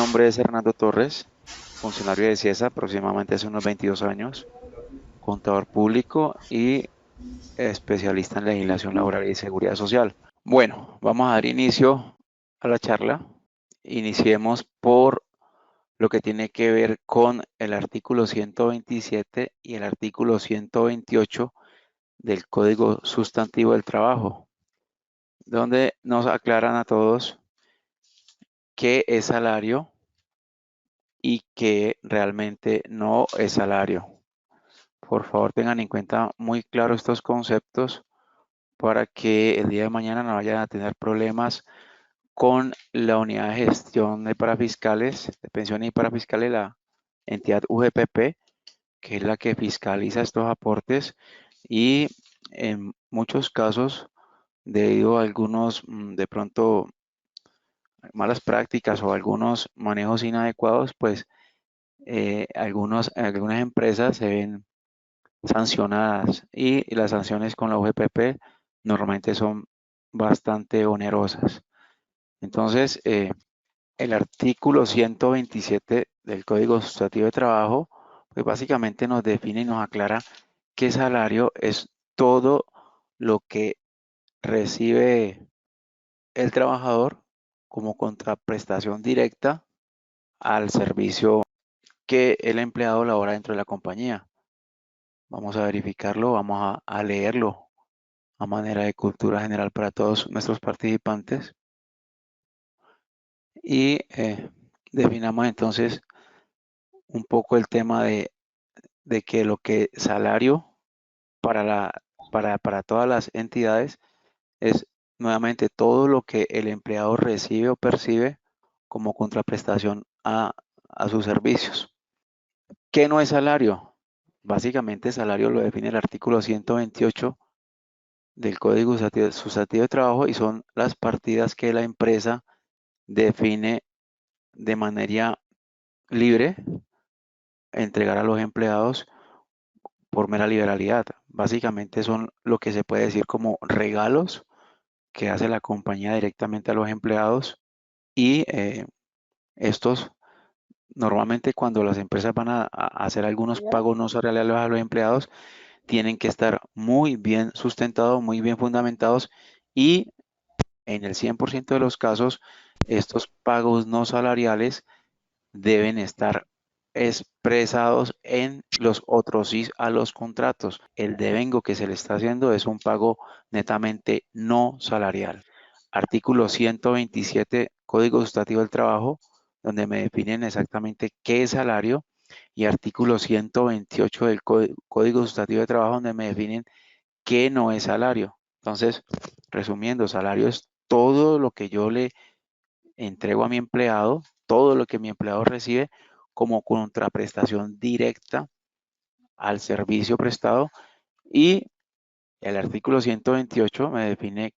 nombre es Hernando Torres, funcionario de CIESA aproximadamente hace unos 22 años, contador público y especialista en legislación laboral y seguridad social. Bueno, vamos a dar inicio a la charla. Iniciemos por lo que tiene que ver con el artículo 127 y el artículo 128 del Código Sustantivo del Trabajo, donde nos aclaran a todos qué es salario y qué realmente no es salario. Por favor, tengan en cuenta muy claro estos conceptos para que el día de mañana no vayan a tener problemas con la unidad de gestión de parafiscales, de pensiones y parafiscales, la entidad UGPP, que es la que fiscaliza estos aportes y en muchos casos, debido a algunos de pronto malas prácticas o algunos manejos inadecuados, pues algunas empresas se ven sancionadas y las sanciones con la UGPP normalmente son bastante onerosas. Entonces, el artículo 127 del Código Sustantivo de Trabajo, pues básicamente nos define y nos aclara que salario es todo lo que recibe el trabajador como contraprestación directa al servicio que el empleado labora dentro de la compañía. Vamos a verificarlo, vamos a leerlo a manera de cultura general para todos nuestros participantes y definamos entonces un poco el tema de que lo que salario para, para todas las entidades es nuevamente todo lo que el empleado recibe o percibe como contraprestación a sus servicios. ¿Qué no es salario? Básicamente salario lo define el artículo 128 del Código Sustantivo de Trabajo y son las partidas que la empresa define de manera libre entregar a los empleados por mera liberalidad. Básicamente son lo que se puede decir como regalos que hace la compañía directamente a los empleados y estos normalmente cuando las empresas van a hacer algunos pagos no salariales a los empleados tienen que estar muy bien sustentados, muy bien fundamentados y en el 100% de los casos estos pagos no salariales deben estar expresados en los otros sí a los contratos. El devengo que se le está haciendo es un pago netamente no salarial. Artículo 127, Código Sustantivo del Trabajo, donde me definen exactamente qué es salario, y artículo 128 del Código Sustantivo de Trabajo, donde me definen qué no es salario. Entonces, resumiendo, salario es todo lo que yo le entrego a mi empleado, todo lo que mi empleado recibe como contraprestación directa al servicio prestado y el artículo 128 me define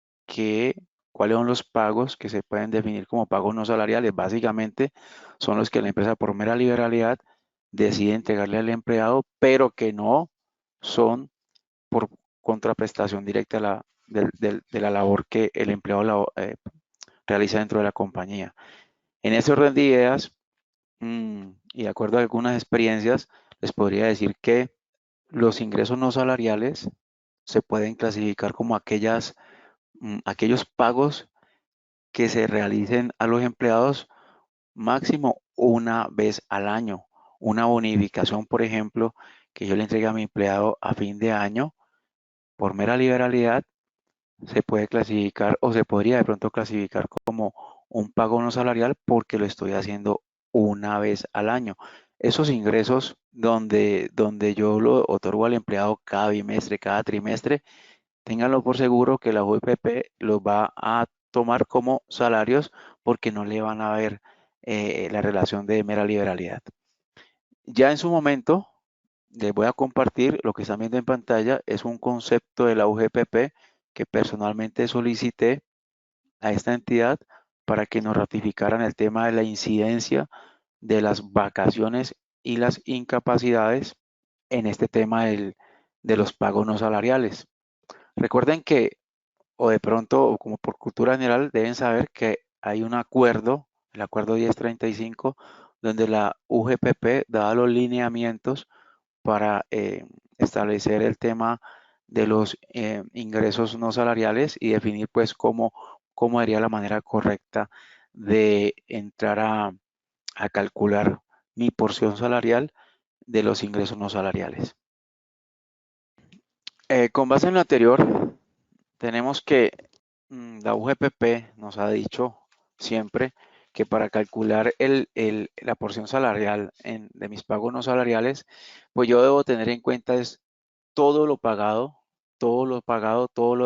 cuáles son los pagos que se pueden definir como pagos no salariales. Básicamente son los que la empresa por mera liberalidad decide entregarle al empleado, pero que no son por contraprestación directa de la labor que el empleado realiza dentro de la compañía. En ese orden de ideas, y de acuerdo a algunas experiencias, les podría decir que los ingresos no salariales se pueden clasificar como aquellos pagos que se realicen a los empleados máximo una vez al año. Una bonificación, por ejemplo, que yo le entregue a mi empleado a fin de año, por mera liberalidad, se puede clasificar o se podría de pronto clasificar como un pago no salarial porque lo estoy haciendo una vez al año. Esos ingresos donde yo lo otorgo al empleado cada bimestre, cada trimestre, ténganlo por seguro que la UEPP los va a tomar como salarios porque no le van a ver la relación de mera liberalidad. Ya en su momento, les voy a compartir lo que están viendo en pantalla, es un concepto de la UGPP que personalmente solicité a esta entidad para que nos ratificaran el tema de la incidencia de las vacaciones y las incapacidades en este tema de los pagos no salariales. Recuerden que, o de pronto, o como por cultura general, deben saber que hay un acuerdo, el acuerdo 1035, donde la UGPP daba los lineamientos para establecer el tema de los ingresos no salariales y definir pues cómo sería la manera correcta de entrar a calcular mi porción salarial de los ingresos no salariales. Con base en lo anterior, tenemos que la UGPP nos ha dicho siempre que para calcular la porción salarial de mis pagos no salariales, pues yo debo tener en cuenta es todo lo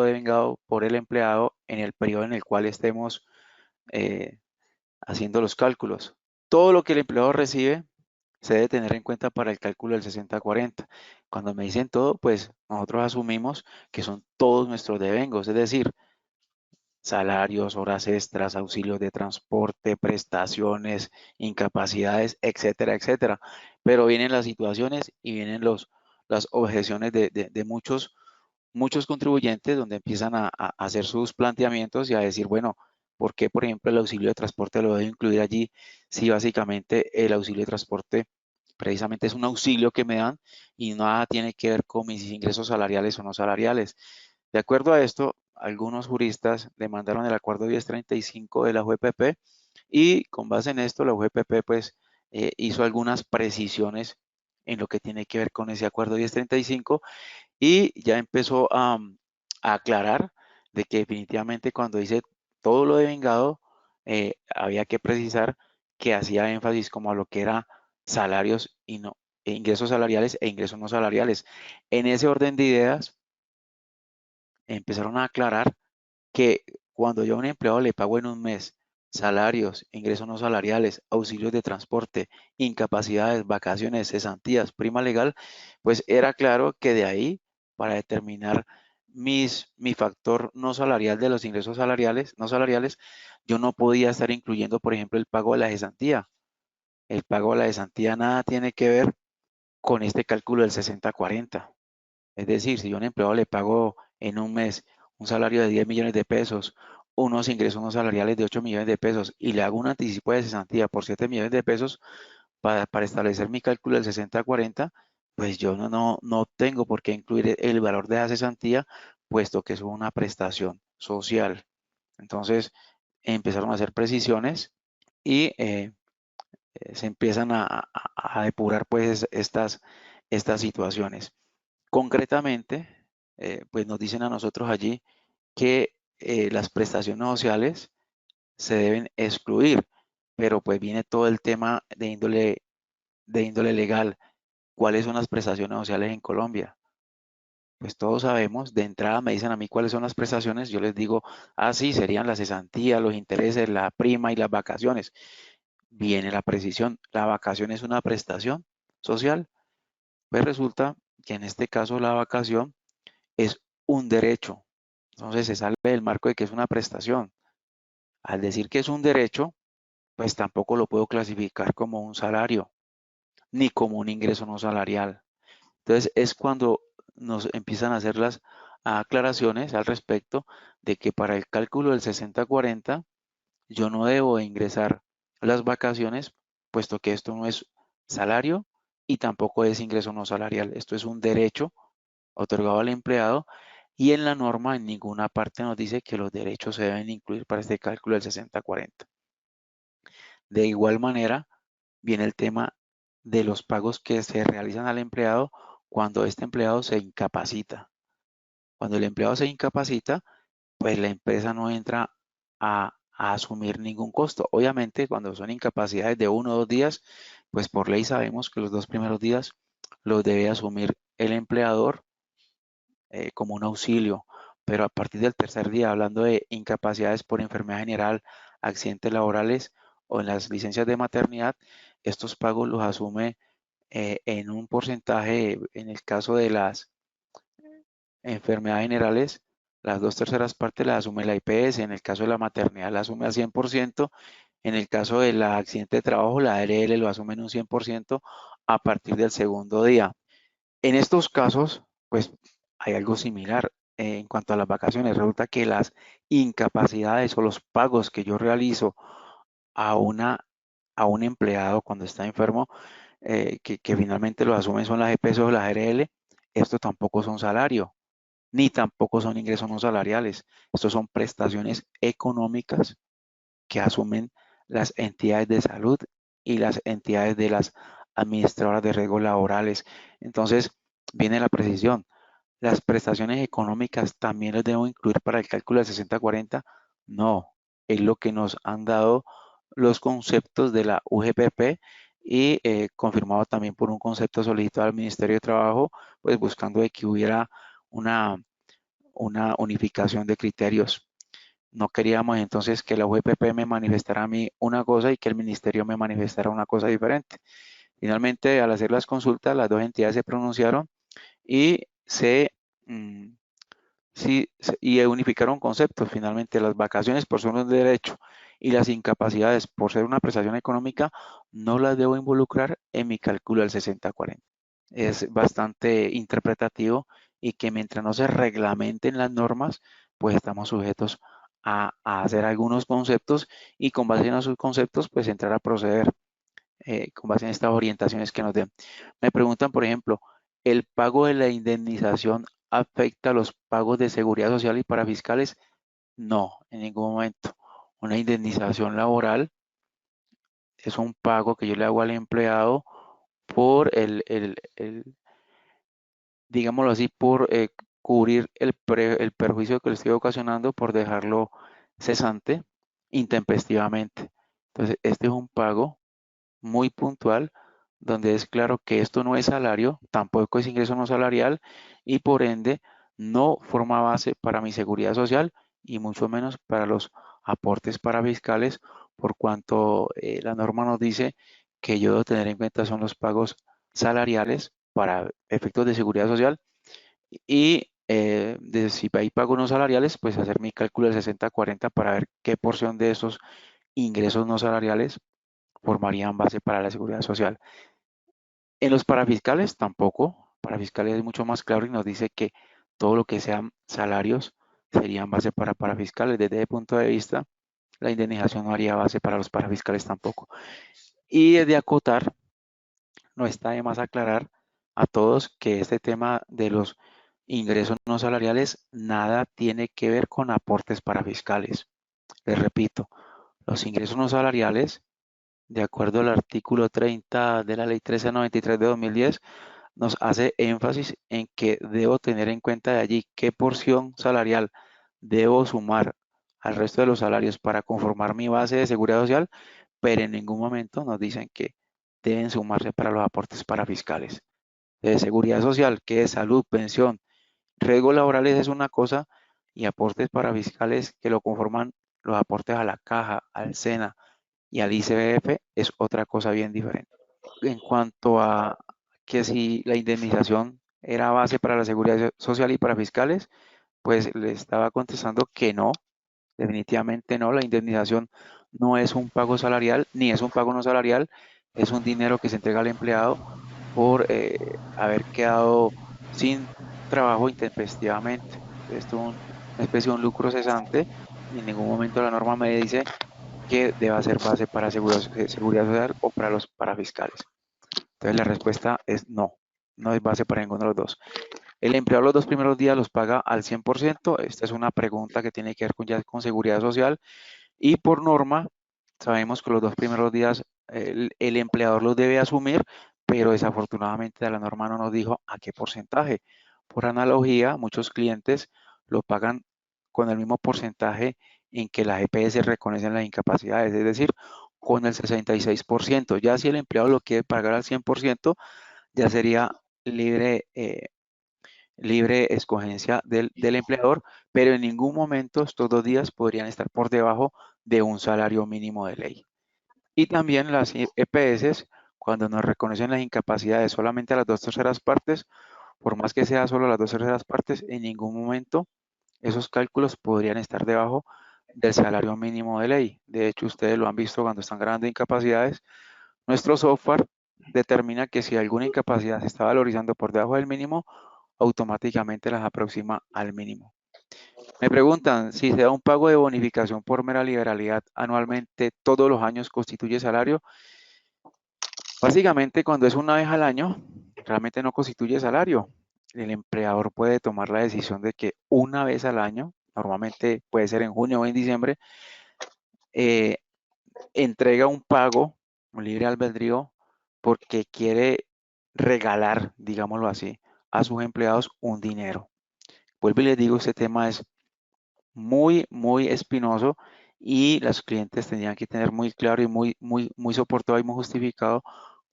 devengado por el empleado en el periodo en el cual estemos eh, haciendo los cálculos. Todo lo que el empleado recibe se debe tener en cuenta para el cálculo del 60-40. Cuando me dicen todo, pues nosotros asumimos que son todos nuestros devengos, es decir, salarios, horas extras, auxilios de transporte, prestaciones, incapacidades, etcétera, etcétera. Pero vienen las situaciones y vienen las objeciones de muchos contribuyentes donde empiezan a hacer sus planteamientos y a decir, bueno, ¿por qué, por ejemplo, el auxilio de transporte lo debo incluir allí si básicamente el auxilio de transporte precisamente es un auxilio que me dan y nada tiene que ver con mis ingresos salariales o no salariales? De acuerdo a esto, algunos juristas demandaron el acuerdo 1035 de la UGPP y con base en esto la UGPP pues hizo algunas precisiones en lo que tiene que ver con ese acuerdo 1035 y ya empezó a aclarar de que definitivamente cuando dice todo lo devengado, había que precisar que hacía énfasis como a lo que era salarios y no, ingresos salariales e ingresos no salariales. En ese orden de ideas, empezaron a aclarar que cuando yo a un empleado le pago en un mes salarios, ingresos no salariales, auxilios de transporte, incapacidades, vacaciones, cesantías, prima legal, pues era claro que de ahí para determinar mi factor no salarial de los ingresos salariales, no salariales, yo no podía estar incluyendo, por ejemplo, el pago de la cesantía. El pago de la cesantía nada tiene que ver con este cálculo del 60-40. Es decir, si yo a un empleado le pago en un mes un salario de 10 millones de pesos, unos ingresos no salariales de 8 millones de pesos y le hago un anticipo de cesantía por 7 millones de pesos para establecer mi cálculo del 60-40, pues yo no tengo por qué incluir el valor de la cesantía, puesto que es una prestación social. Entonces empezaron a hacer precisiones y se empiezan a depurar pues estas situaciones. Concretamente, pues nos dicen a nosotros allí que las prestaciones sociales se deben excluir, pero pues viene todo el tema de índole legal. ¿Cuáles son las prestaciones sociales en Colombia? Pues todos sabemos, de entrada me dicen a mí cuáles son las prestaciones, yo les digo, sí, serían la cesantía, los intereses, la prima y las vacaciones. Viene la precisión, la vacación es una prestación social. Pues resulta que en este caso la vacación es un derecho. Entonces se sale del marco de que es una prestación. Al decir que es un derecho, pues tampoco lo puedo clasificar como un salario, ni como un ingreso no salarial. Entonces es cuando nos empiezan a hacer las aclaraciones al respecto de que para el cálculo del 60-40 yo no debo ingresar las vacaciones, puesto que esto no es salario y tampoco es ingreso no salarial. Esto es un derecho otorgado al empleado y en la norma en ninguna parte nos dice que los derechos se deben incluir para este cálculo del 60-40. De igual manera, viene el tema de los pagos que se realizan al empleado cuando este empleado se incapacita. Cuando el empleado se incapacita, pues la empresa no entra a asumir ningún costo. Obviamente, cuando son incapacidades de 1 o 2 días, pues por ley sabemos que los 2 primeros días los debe asumir el empleador como un auxilio, pero a partir del tercer día, hablando de incapacidades por enfermedad general, accidentes laborales o en las licencias de maternidad, estos pagos los asume en un porcentaje, en el caso de las enfermedades generales, las 2/3 partes las asume la IPS, en el caso de la maternidad la asume al 100%, en el caso del accidente de trabajo la ARL lo asume en un 100% a partir del segundo día. En estos casos, pues hay algo similar en cuanto a las vacaciones. Resulta que las incapacidades o los pagos que yo realizo a un empleado cuando está enfermo, que finalmente lo asumen son las EPS o las RL, esto tampoco son salario, ni tampoco son ingresos no salariales. Estos son prestaciones económicas que asumen las entidades de salud y las entidades de las administradoras de riesgos laborales. Entonces, viene la precisión. ¿Las prestaciones económicas también las debo incluir para el cálculo del 60-40? No, es lo que nos han dado los conceptos de la UGPP y confirmado también por un concepto solicitado al Ministerio de Trabajo, pues buscando de que hubiera una, una unificación de criterios. No queríamos entonces que la UGPP me manifestara a mí una cosa y que el ministerio me manifestara una cosa diferente. Finalmente, al hacer las consultas, las dos entidades se pronunciaron y mm, y unificaron conceptos. Finalmente, las vacaciones por ser un derecho y las incapacidades por ser una prestación económica no las debo involucrar en mi cálculo del 60-40. Es bastante interpretativo y que mientras no se reglamenten las normas, pues estamos sujetos a hacer algunos conceptos y con base en esos conceptos, pues entrar a proceder con base en estas orientaciones que nos den. Me preguntan, por ejemplo, ¿el pago de la indemnización afecta a los pagos de seguridad social y para fiscales? No, en ningún momento. Una indemnización laboral es un pago que yo le hago al empleado por digámoslo así, por cubrir el perjuicio que le estoy ocasionando por dejarlo cesante intempestivamente. Entonces, este es un pago muy puntual donde es claro que esto no es salario, tampoco es ingreso no salarial y por ende no forma base para mi seguridad social y mucho menos para los aportes para fiscales, por cuanto la norma nos dice que yo debo tener en cuenta son los pagos salariales para efectos de seguridad social y si hay pagos no salariales, pues hacer mi cálculo del 60-40 para ver qué porción de esos ingresos no salariales formarían base para la seguridad social. En los parafiscales tampoco. Parafiscales es mucho más claro y nos dice que todo lo que sean salarios serían base para parafiscales. Desde ese punto de vista, la indemnización no haría base para los parafiscales tampoco. Y de acotar, no está de más aclarar a todos que este tema de los ingresos no salariales nada tiene que ver con aportes parafiscales. Les repito, los ingresos no salariales, de acuerdo al artículo 30 de la ley 1393 de 2010, nos hace énfasis en que debo tener en cuenta de allí qué porción salarial debo sumar al resto de los salarios para conformar mi base de seguridad social, pero en ningún momento nos dicen que deben sumarse para los aportes para fiscales. De seguridad social, que es salud, pensión, riesgos laborales es una cosa y aportes para fiscales que lo conforman los aportes a la caja, al SENA y al ICBF es otra cosa bien diferente. En cuanto a que si la indemnización era base para la seguridad social y para fiscales, pues le estaba contestando que no, definitivamente no, la indemnización no es un pago salarial ni es un pago no salarial, es un dinero que se entrega al empleado por haber quedado sin trabajo intempestivamente. Esto es una especie de un lucro cesante y en ningún momento la norma me dice que deba ser base para seguridad social o para los parafiscales. Entonces la respuesta es no, no es base para ninguno de los dos. ¿El empleado los dos primeros días los paga al 100%? Esta es una pregunta que tiene que ver ya con seguridad social y por norma sabemos que los dos primeros días el empleador los debe asumir, pero desafortunadamente la norma no nos dijo a qué porcentaje. Por analogía, muchos clientes lo pagan con el mismo porcentaje en que las EPS reconocen las incapacidades, es decir, con el 66%. Ya si el empleado lo quiere pagar al 100%, ya sería libre, libre escogencia del empleador, pero en ningún momento estos 2 días podrían estar por debajo de un salario mínimo de ley. Y también las EPS, cuando nos reconocen las incapacidades solamente a las 2/3 partes, por más que sea solo las 2/3 partes, en ningún momento esos cálculos podrían estar debajo del salario mínimo de ley. De hecho, ustedes lo han visto cuando están grabando incapacidades. Nuestro software determina que si alguna incapacidad se está valorizando por debajo del mínimo, automáticamente las aproxima al mínimo. Me preguntan si se da un pago de bonificación por mera liberalidad anualmente todos los años constituye salario. Básicamente, cuando es una vez al año, realmente no constituye salario. El empleador puede tomar la decisión de que una vez al año, normalmente puede ser en junio o en diciembre, eh, entrega un pago, un libre albedrío, porque quiere regalar, digámoslo así, a sus empleados un dinero. Vuelvo y les digo, este tema es muy, muy espinoso y los clientes tendrían que tener muy claro y muy soportado y muy justificado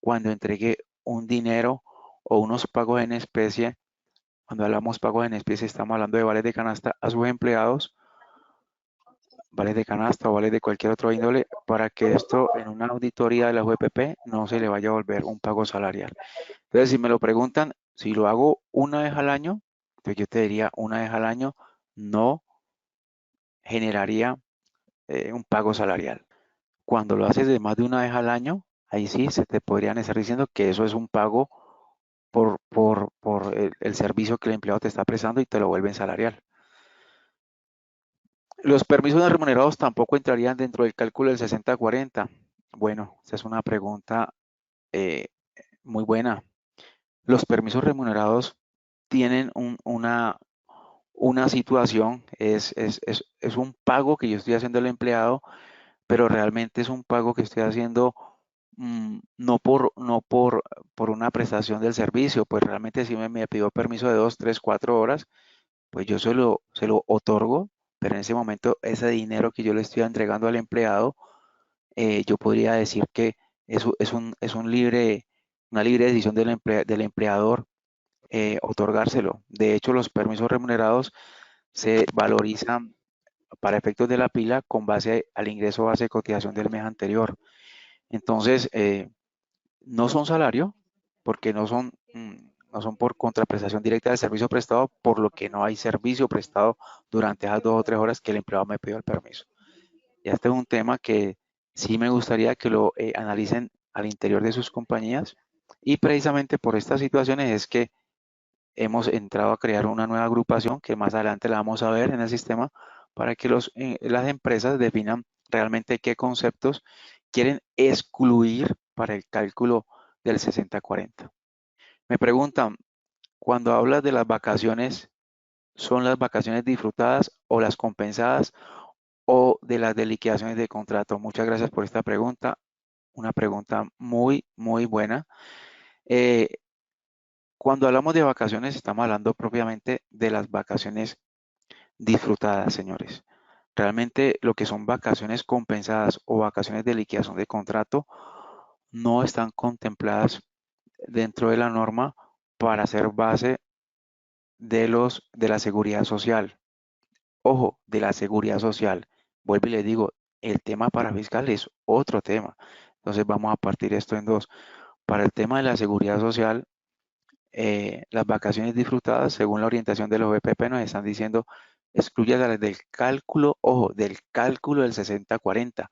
cuando entregue un dinero o unos pagos en especie. Cuando hablamos pagos en especie, estamos hablando de vales de canasta a sus empleados, vales de canasta o vales de cualquier otro índole, para que esto en una auditoría de la UEPP no se le vaya a volver un pago salarial. Entonces, si me lo preguntan, si lo hago una vez al año, pues yo te diría una vez al año no generaría un pago salarial. Cuando lo haces de más de una vez al año, ahí sí se te podrían estar diciendo que eso es un pago por el servicio que el empleado te está prestando y te lo vuelven salarial. Los permisos no remunerados tampoco entrarían dentro del cálculo del 60-40. Bueno, esa es una pregunta eh, muy buena. Los permisos remunerados tienen una situación, es un pago que yo estoy haciendo al empleado, pero realmente es un pago que estoy haciendo no por una prestación del servicio, pues realmente si me pidió permiso de 2, 3, 4 horas, pues yo se lo otorgo, pero en ese momento ese dinero que yo le estoy entregando al empleado, yo podría decir que es una libre decisión del empleador otorgárselo. De hecho, los permisos remunerados se valorizan para efectos de la pila con base al ingreso base de cotización del mes anterior. Entonces, no son salario, porque no son por contraprestación directa del servicio prestado, por lo que no hay servicio prestado durante esas 2 o 3 horas que el empleado me pidió el permiso. Y este es un tema que sí me gustaría que lo analicen al interior de sus compañías. Y precisamente por estas situaciones es que hemos entrado a crear una nueva agrupación que más adelante la vamos a ver en el sistema para que las empresas definan realmente qué conceptos quieren excluir para el cálculo del 60-40. Me preguntan, cuando hablas de las vacaciones, ¿son las vacaciones disfrutadas o las compensadas o de las de liquidaciones de contrato? Muchas gracias por esta pregunta. Una pregunta muy, muy buena. Eh, Cuando hablamos de vacaciones, estamos hablando propiamente de las vacaciones disfrutadas, señores. Realmente lo que son vacaciones compensadas o vacaciones de liquidación de contrato no están contempladas dentro de la norma para ser base de la seguridad social. Ojo, de la seguridad social. Vuelvo y les digo, el tema para fiscal es otro tema. Entonces vamos a partir esto en dos. Para el tema de la seguridad social, las vacaciones disfrutadas, según la orientación de los BPP, nos están diciendo excluyadas del cálculo, ojo, del cálculo del 60-40.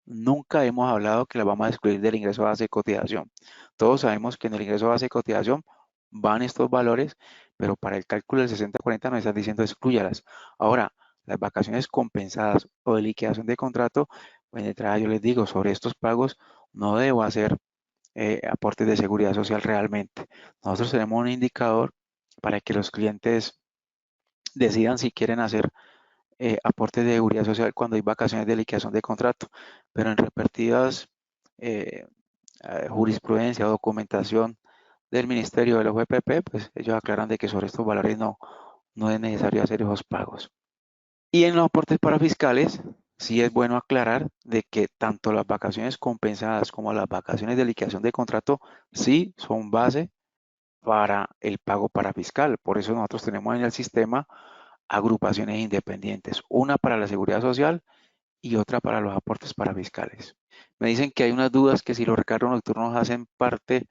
Nunca hemos hablado que las vamos a excluir del ingreso base de cotización. Todos sabemos que en el ingreso base de cotización van estos valores, pero para el cálculo del 60-40 nos están diciendo excluyalas. Ahora, las vacaciones compensadas o de liquidación de contrato, pues de entrada yo les digo, sobre estos pagos no debo hacer aportes de seguridad social realmente. Nosotros tenemos un indicador para que los clientes decidan si quieren hacer aportes de seguridad social cuando hay vacaciones de liquidación de contrato, pero en repetidas eh, jurisprudencia o documentación del Ministerio de los VPP, pues ellos aclaran de que sobre estos valores no es necesario hacer esos pagos. Y en los aportes para fiscales, sí es bueno aclarar de que tanto las vacaciones compensadas como las vacaciones de liquidación de contrato sí son base para el pago para fiscal. Por eso nosotros tenemos en el sistema agrupaciones independientes, una para la seguridad social y otra para los aportes para fiscales. Me dicen que hay unas dudas que si los recargos nocturnos hacen parte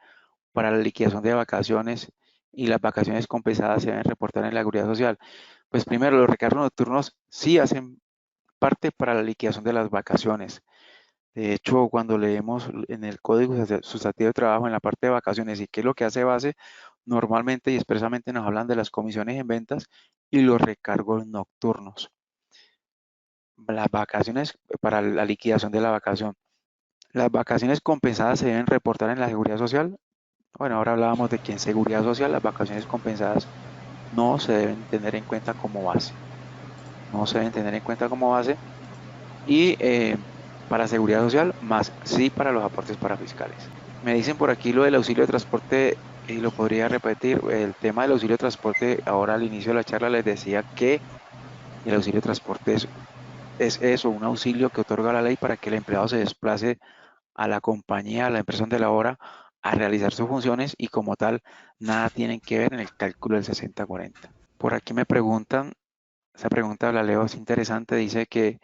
para la liquidación de vacaciones y las vacaciones compensadas se deben reportar en la seguridad social. Pues primero, los recargos nocturnos sí hacen parte para la liquidación de las vacaciones. De hecho, cuando leemos en el Código Sustantivo de Trabajo, en la parte de vacaciones y qué es lo que hace base, normalmente y expresamente nos hablan de las comisiones en ventas y los recargos nocturnos. Las vacaciones para la liquidación de la vacación. Las vacaciones compensadas se deben reportar en la seguridad social. Bueno, ahora hablábamos de que en seguridad social las vacaciones compensadas no se deben tener en cuenta como base. No se deben tener en cuenta como base. Y para seguridad social, más sí para los aportes parafiscales. Me dicen por aquí lo del auxilio de transporte y lo podría repetir. El tema del auxilio de transporte, ahora al inicio de la charla les decía que el auxilio de transporte es eso, un auxilio que otorga la ley para que el empleado se desplace a la compañía, a la empresa donde labora, a realizar sus funciones y como tal, nada tienen que ver en el cálculo del 60-40. Por aquí me preguntan, esa pregunta la leo, es interesante, dice que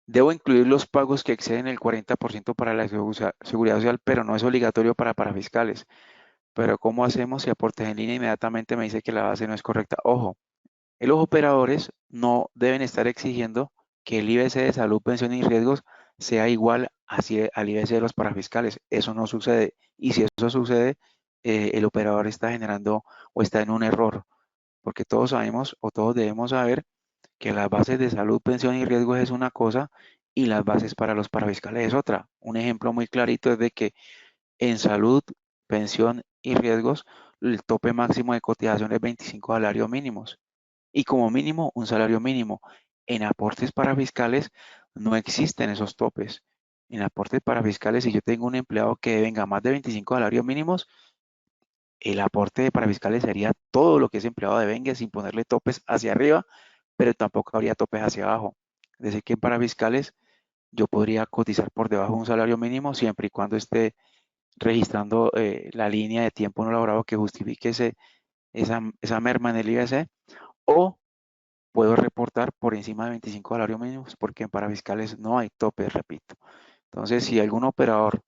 debo incluir los pagos que exceden el 40% para la seguridad social, pero no es obligatorio para parafiscales. Pero ¿cómo hacemos si aportes en línea inmediatamente me dice que la base no es correcta? Ojo, los operadores no deben estar exigiendo que el IBC de salud, pensión y riesgos sea igual al IBC de los parafiscales. Eso no sucede. Y si eso sucede, el operador está generando o está en un error, porque todos sabemos o todos debemos saber que las bases de salud, pensión y riesgos es una cosa y las bases para los parafiscales es otra. Un ejemplo muy clarito es de que en salud, pensión y riesgos, el tope máximo de cotización es 25 salarios mínimos y como mínimo un salario mínimo. En aportes parafiscales no existen esos topes. En aportes parafiscales, si yo tengo un empleado que venga más de 25 salarios mínimos, el aporte de parafiscales sería todo lo que ese empleado devenga sin ponerle topes hacia arriba, pero tampoco habría topes hacia abajo. Es decir, que en parafiscales yo podría cotizar por debajo de un salario mínimo siempre y cuando esté registrando la línea de tiempo no laborado que justifique esa merma en el IBC, o puedo reportar por encima de 25 salarios mínimos porque en parafiscales no hay tope, repito. Entonces, si algún operador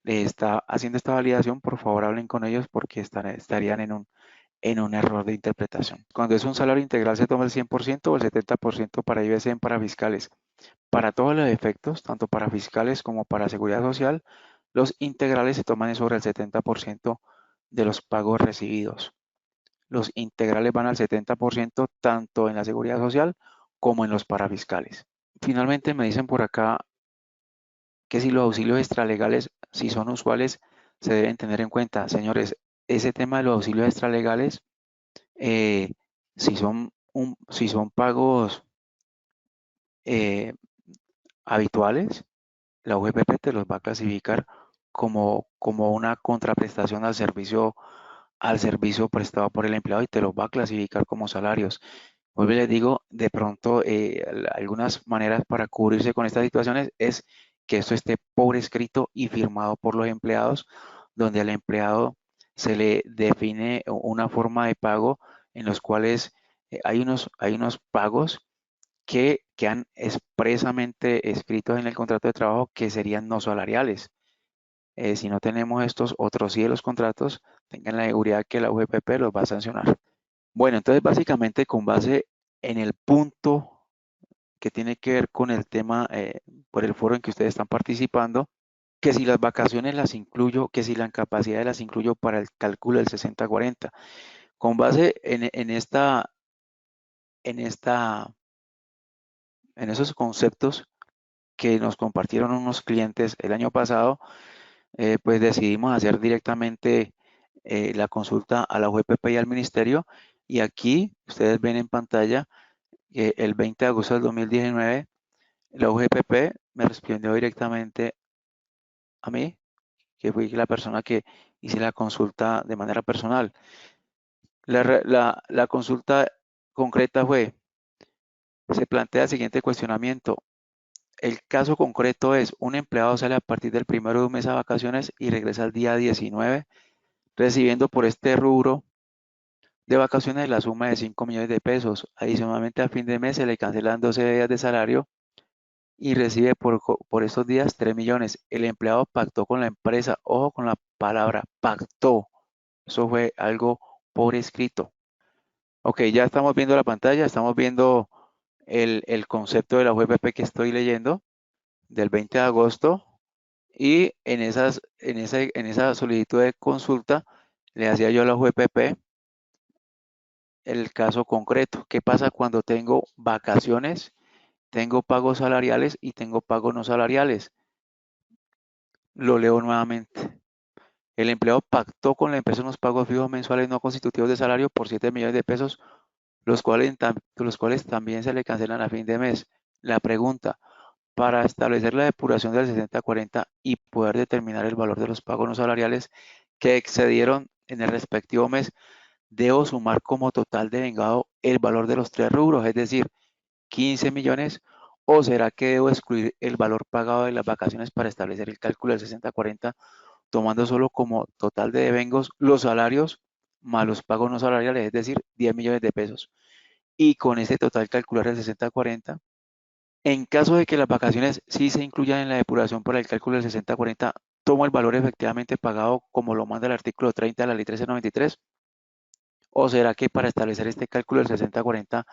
le está haciendo esta validación, por favor hablen con ellos porque estarían en un error de interpretación. Cuando es un salario integral se toma el 100% o el 70% para IBC en parafiscales. Para todos los efectos, tanto para fiscales como para seguridad social, los integrales se toman sobre el 70% de los pagos recibidos. Los integrales van al 70% tanto en la seguridad social como en los parafiscales. Finalmente me dicen por acá que si los auxilios extralegales, si son usuales, se deben tener en cuenta. Señores, ese tema de los auxilios extralegales, eh, si son pagos eh, habituales, la UGPP te los va a clasificar como una contraprestación al servicio prestado por el empleado y te los va a clasificar como salarios. Vuelvo y les digo, de pronto algunas maneras para cubrirse con estas situaciones es que esto esté por escrito y firmado por los empleados, donde al empleado se le define una forma de pago en los cuales hay unos pagos que quedan expresamente escritos en el contrato de trabajo que serían no salariales. Si no tenemos estos otros sí de los contratos, tengan la seguridad que la UGPP los va a sancionar. Bueno, entonces básicamente con base en el punto que tiene que ver con el tema por el foro en que ustedes están participando, que si las vacaciones las incluyo, que si la incapacidad las incluyo para el cálculo del 60-40. Con base en esta, en esos conceptos que nos compartieron unos clientes el año pasado, pues decidimos hacer directamente la consulta a la UGPP y al ministerio. Y aquí ustedes ven en pantalla que el 20 de agosto del 2019 la UGPP me respondió directamente a mí, que fui la persona que hice la consulta de manera personal. La consulta concreta fue, se plantea el siguiente cuestionamiento. El caso concreto es, un empleado sale a partir del primero de un mes a vacaciones y regresa al día 19, recibiendo por este rubro de vacaciones la suma de 5 millones de pesos. Adicionalmente, a fin de mes se le cancelan 12 días de salario y recibe por estos días 3 millones. El empleado pactó con la empresa. Ojo con la palabra pactó. Eso fue algo por escrito. Ok, ya estamos viendo la pantalla, estamos viendo el concepto de la UGPP que estoy leyendo. del 20 de agosto y en esa solicitud de consulta le hacía yo a la UEPP el caso concreto. ¿Qué pasa cuando tengo vacaciones, tengo pagos salariales y tengo pagos no salariales? Lo leo nuevamente. El empleado pactó con la empresa unos pagos fijos mensuales no constitutivos de salario por 7 millones de pesos, los cuales también se le cancelan a fin de mes. La pregunta, para establecer la depuración del 60-40 y poder determinar el valor de los pagos no salariales que excedieron en el respectivo mes, debo sumar como total de vengado el valor de los tres rubros, es decir, 15 millones, o será que debo excluir el valor pagado de las vacaciones para establecer el cálculo del 60-40, tomando solo como total de devengos los salarios más los pagos no salariales, es decir, 10 millones de pesos. Y con ese total calcular el 60-40. En caso de que las vacaciones sí se incluyan en la depuración para el cálculo del 60-40, tomo el valor efectivamente pagado como lo manda el artículo 30 de la ley 1393. ¿O será que para establecer este cálculo del 60-40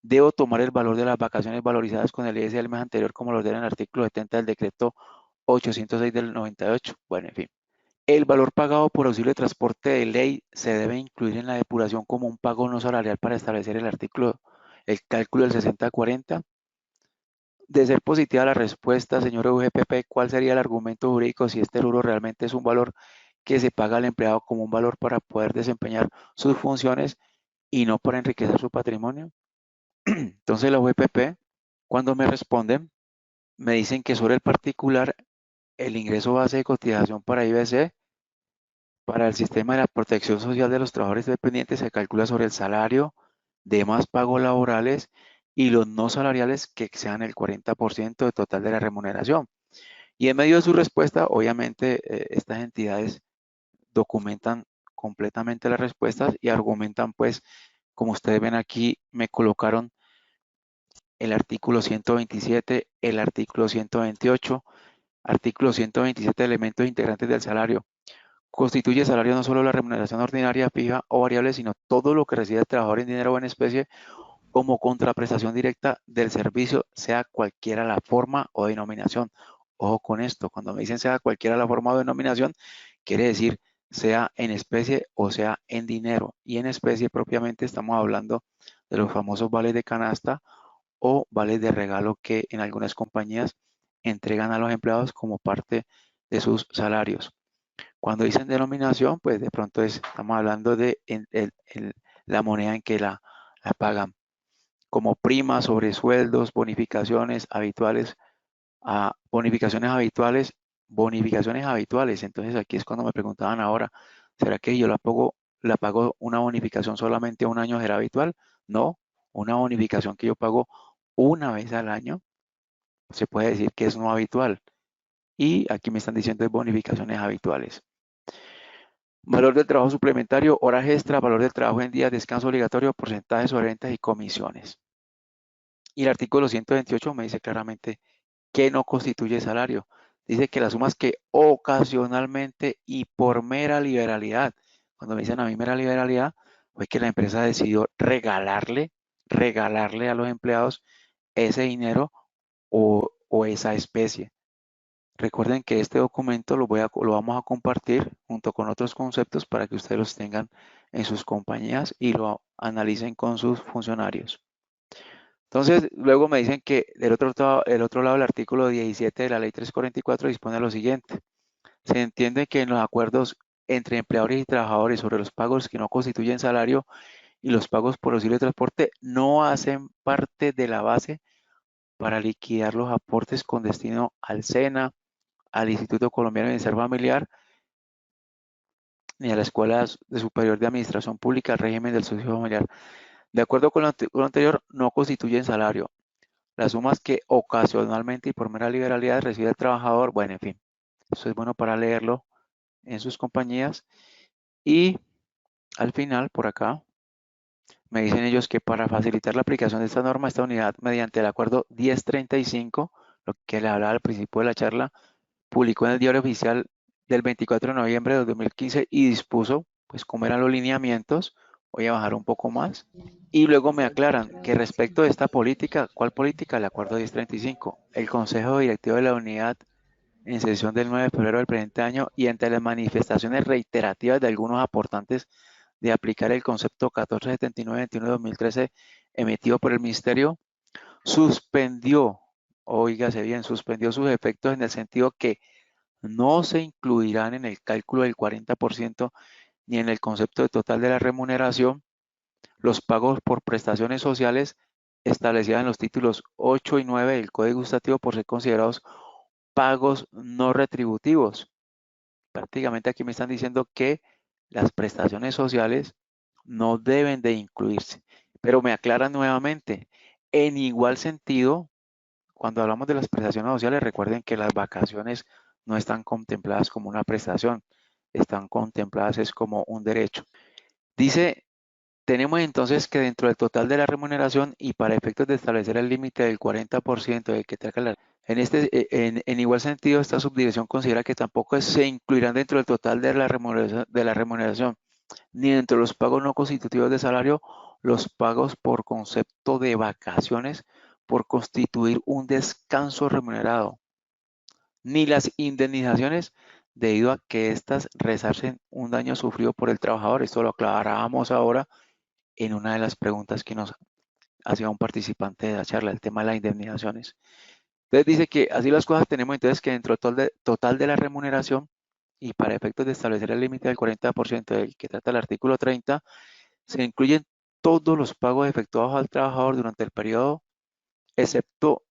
debo tomar el valor de las vacaciones valorizadas con el IS del mes anterior como lo ordena el artículo 70 del decreto 806 del 98? Bueno, en fin. El valor pagado por auxilio de transporte de ley se debe incluir en la depuración como un pago no salarial para establecer el cálculo del 60-40. De ser positiva la respuesta, señor UGPP, ¿cuál sería el argumento jurídico si este rubro realmente es un valor que se paga al empleado como un valor para poder desempeñar sus funciones y no para enriquecer su patrimonio? Entonces la UGPP, cuando me responden, me dicen que sobre el particular, el ingreso base de cotización para IBC, para el sistema de la protección social de los trabajadores dependientes, se calcula sobre el salario, demás pagos laborales y los no salariales que sean el 40% del total de la remuneración. Y en medio de su respuesta, obviamente, estas entidades documentan completamente las respuestas y argumentan, pues, como ustedes ven aquí, me colocaron el artículo 127, el artículo 128, artículo 127, elementos integrantes del salario. Constituye salario no solo la remuneración ordinaria, fija o variable, sino todo lo que recibe el trabajador en dinero o en especie como contraprestación directa del servicio, sea cualquiera la forma o denominación. Ojo con esto, cuando me dicen sea cualquiera la forma o denominación, quiere decir sea en especie o sea en dinero. Y en especie propiamente estamos hablando de los famosos vales de canasta o vales de regalo que en algunas compañías entregan a los empleados como parte de sus salarios. Cuando dicen denominación, pues de pronto estamos hablando de la moneda en que la pagan, como primas sobre sueldos, bonificaciones habituales, bonificaciones habituales. Entonces aquí es cuando me preguntaban ahora, ¿será que yo la pago una bonificación solamente un año será habitual? No, una bonificación que yo pago una vez al año, se puede decir que es no habitual. Y aquí me están diciendo bonificaciones habituales. Valor del trabajo suplementario, horas extra, valor del trabajo en días, descanso obligatorio, porcentajes sobre ventas y comisiones. Y el artículo 128 me dice claramente que no constituye salario. Dice que las sumas que ocasionalmente y por mera liberalidad, cuando me dicen a mí mera liberalidad, fue que la empresa decidió regalarle a los empleados ese dinero o esa especie. Recuerden que este documento lo vamos a compartir junto con otros conceptos para que ustedes los tengan en sus compañías y lo analicen con sus funcionarios. Entonces, luego me dicen que el otro lado del artículo 17 de la ley 344 dispone lo siguiente. Se entiende que en los acuerdos entre empleadores y trabajadores sobre los pagos que no constituyen salario y los pagos por auxilio de transporte no hacen parte de la base para liquidar los aportes con destino al SENA, al Instituto Colombiano de Bienestar Familiar, ni a la Escuela Superior de Administración Pública, al régimen del subsidio familiar. De acuerdo con lo anterior, no constituyen salario. Las sumas que ocasionalmente y por mera liberalidad recibe el trabajador, bueno, en fin, eso es bueno para leerlo en sus compañías. Y al final, por acá, me dicen ellos que para facilitar la aplicación de esta norma, esta unidad, mediante el acuerdo 1035, lo que le hablaba al principio de la charla, publicó en el diario oficial del 24 de noviembre de 2015 y dispuso, pues, cómo eran los lineamientos voy a bajar un poco más. Y luego me aclaran que respecto de esta política, ¿cuál política? El acuerdo 1035. El Consejo Directivo de la Unidad en sesión del 9 de febrero del presente año y ante las manifestaciones reiterativas de algunos aportantes de aplicar el concepto 1479-21-2013 emitido por el Ministerio, suspendió, oígase bien, suspendió sus efectos en el sentido que no se incluirán en el cálculo del 40% ni en el concepto de total de la remuneración los pagos por prestaciones sociales establecidas en los títulos 8 y 9 del Código Gustativo por ser considerados pagos no retributivos. Prácticamente aquí me están diciendo que las prestaciones sociales no deben de incluirse, pero me aclaran nuevamente, en igual sentido, cuando hablamos de las prestaciones sociales, recuerden que las vacaciones no están contempladas como una prestación, están contempladas es como un derecho. Dice, tenemos entonces que dentro del total de la remuneración y para efectos de establecer el límite del 40% de que trata en igual sentido, esta subdirección considera que tampoco se incluirán dentro del total de la remuneración ni dentro de los pagos no constitutivos de salario los pagos por concepto de vacaciones por constituir un descanso remunerado, ni las indemnizaciones debido a que éstas resarcen un daño sufrido por el trabajador. Esto lo aclarábamos ahora en una de las preguntas que nos hacía un participante de la charla, el tema de las indemnizaciones. Entonces dice que así las cosas tenemos entonces que dentro total de la remuneración y para efectos de establecer el límite del 40% del que trata el artículo 30, se incluyen todos los pagos efectuados al trabajador durante el periodo, excepto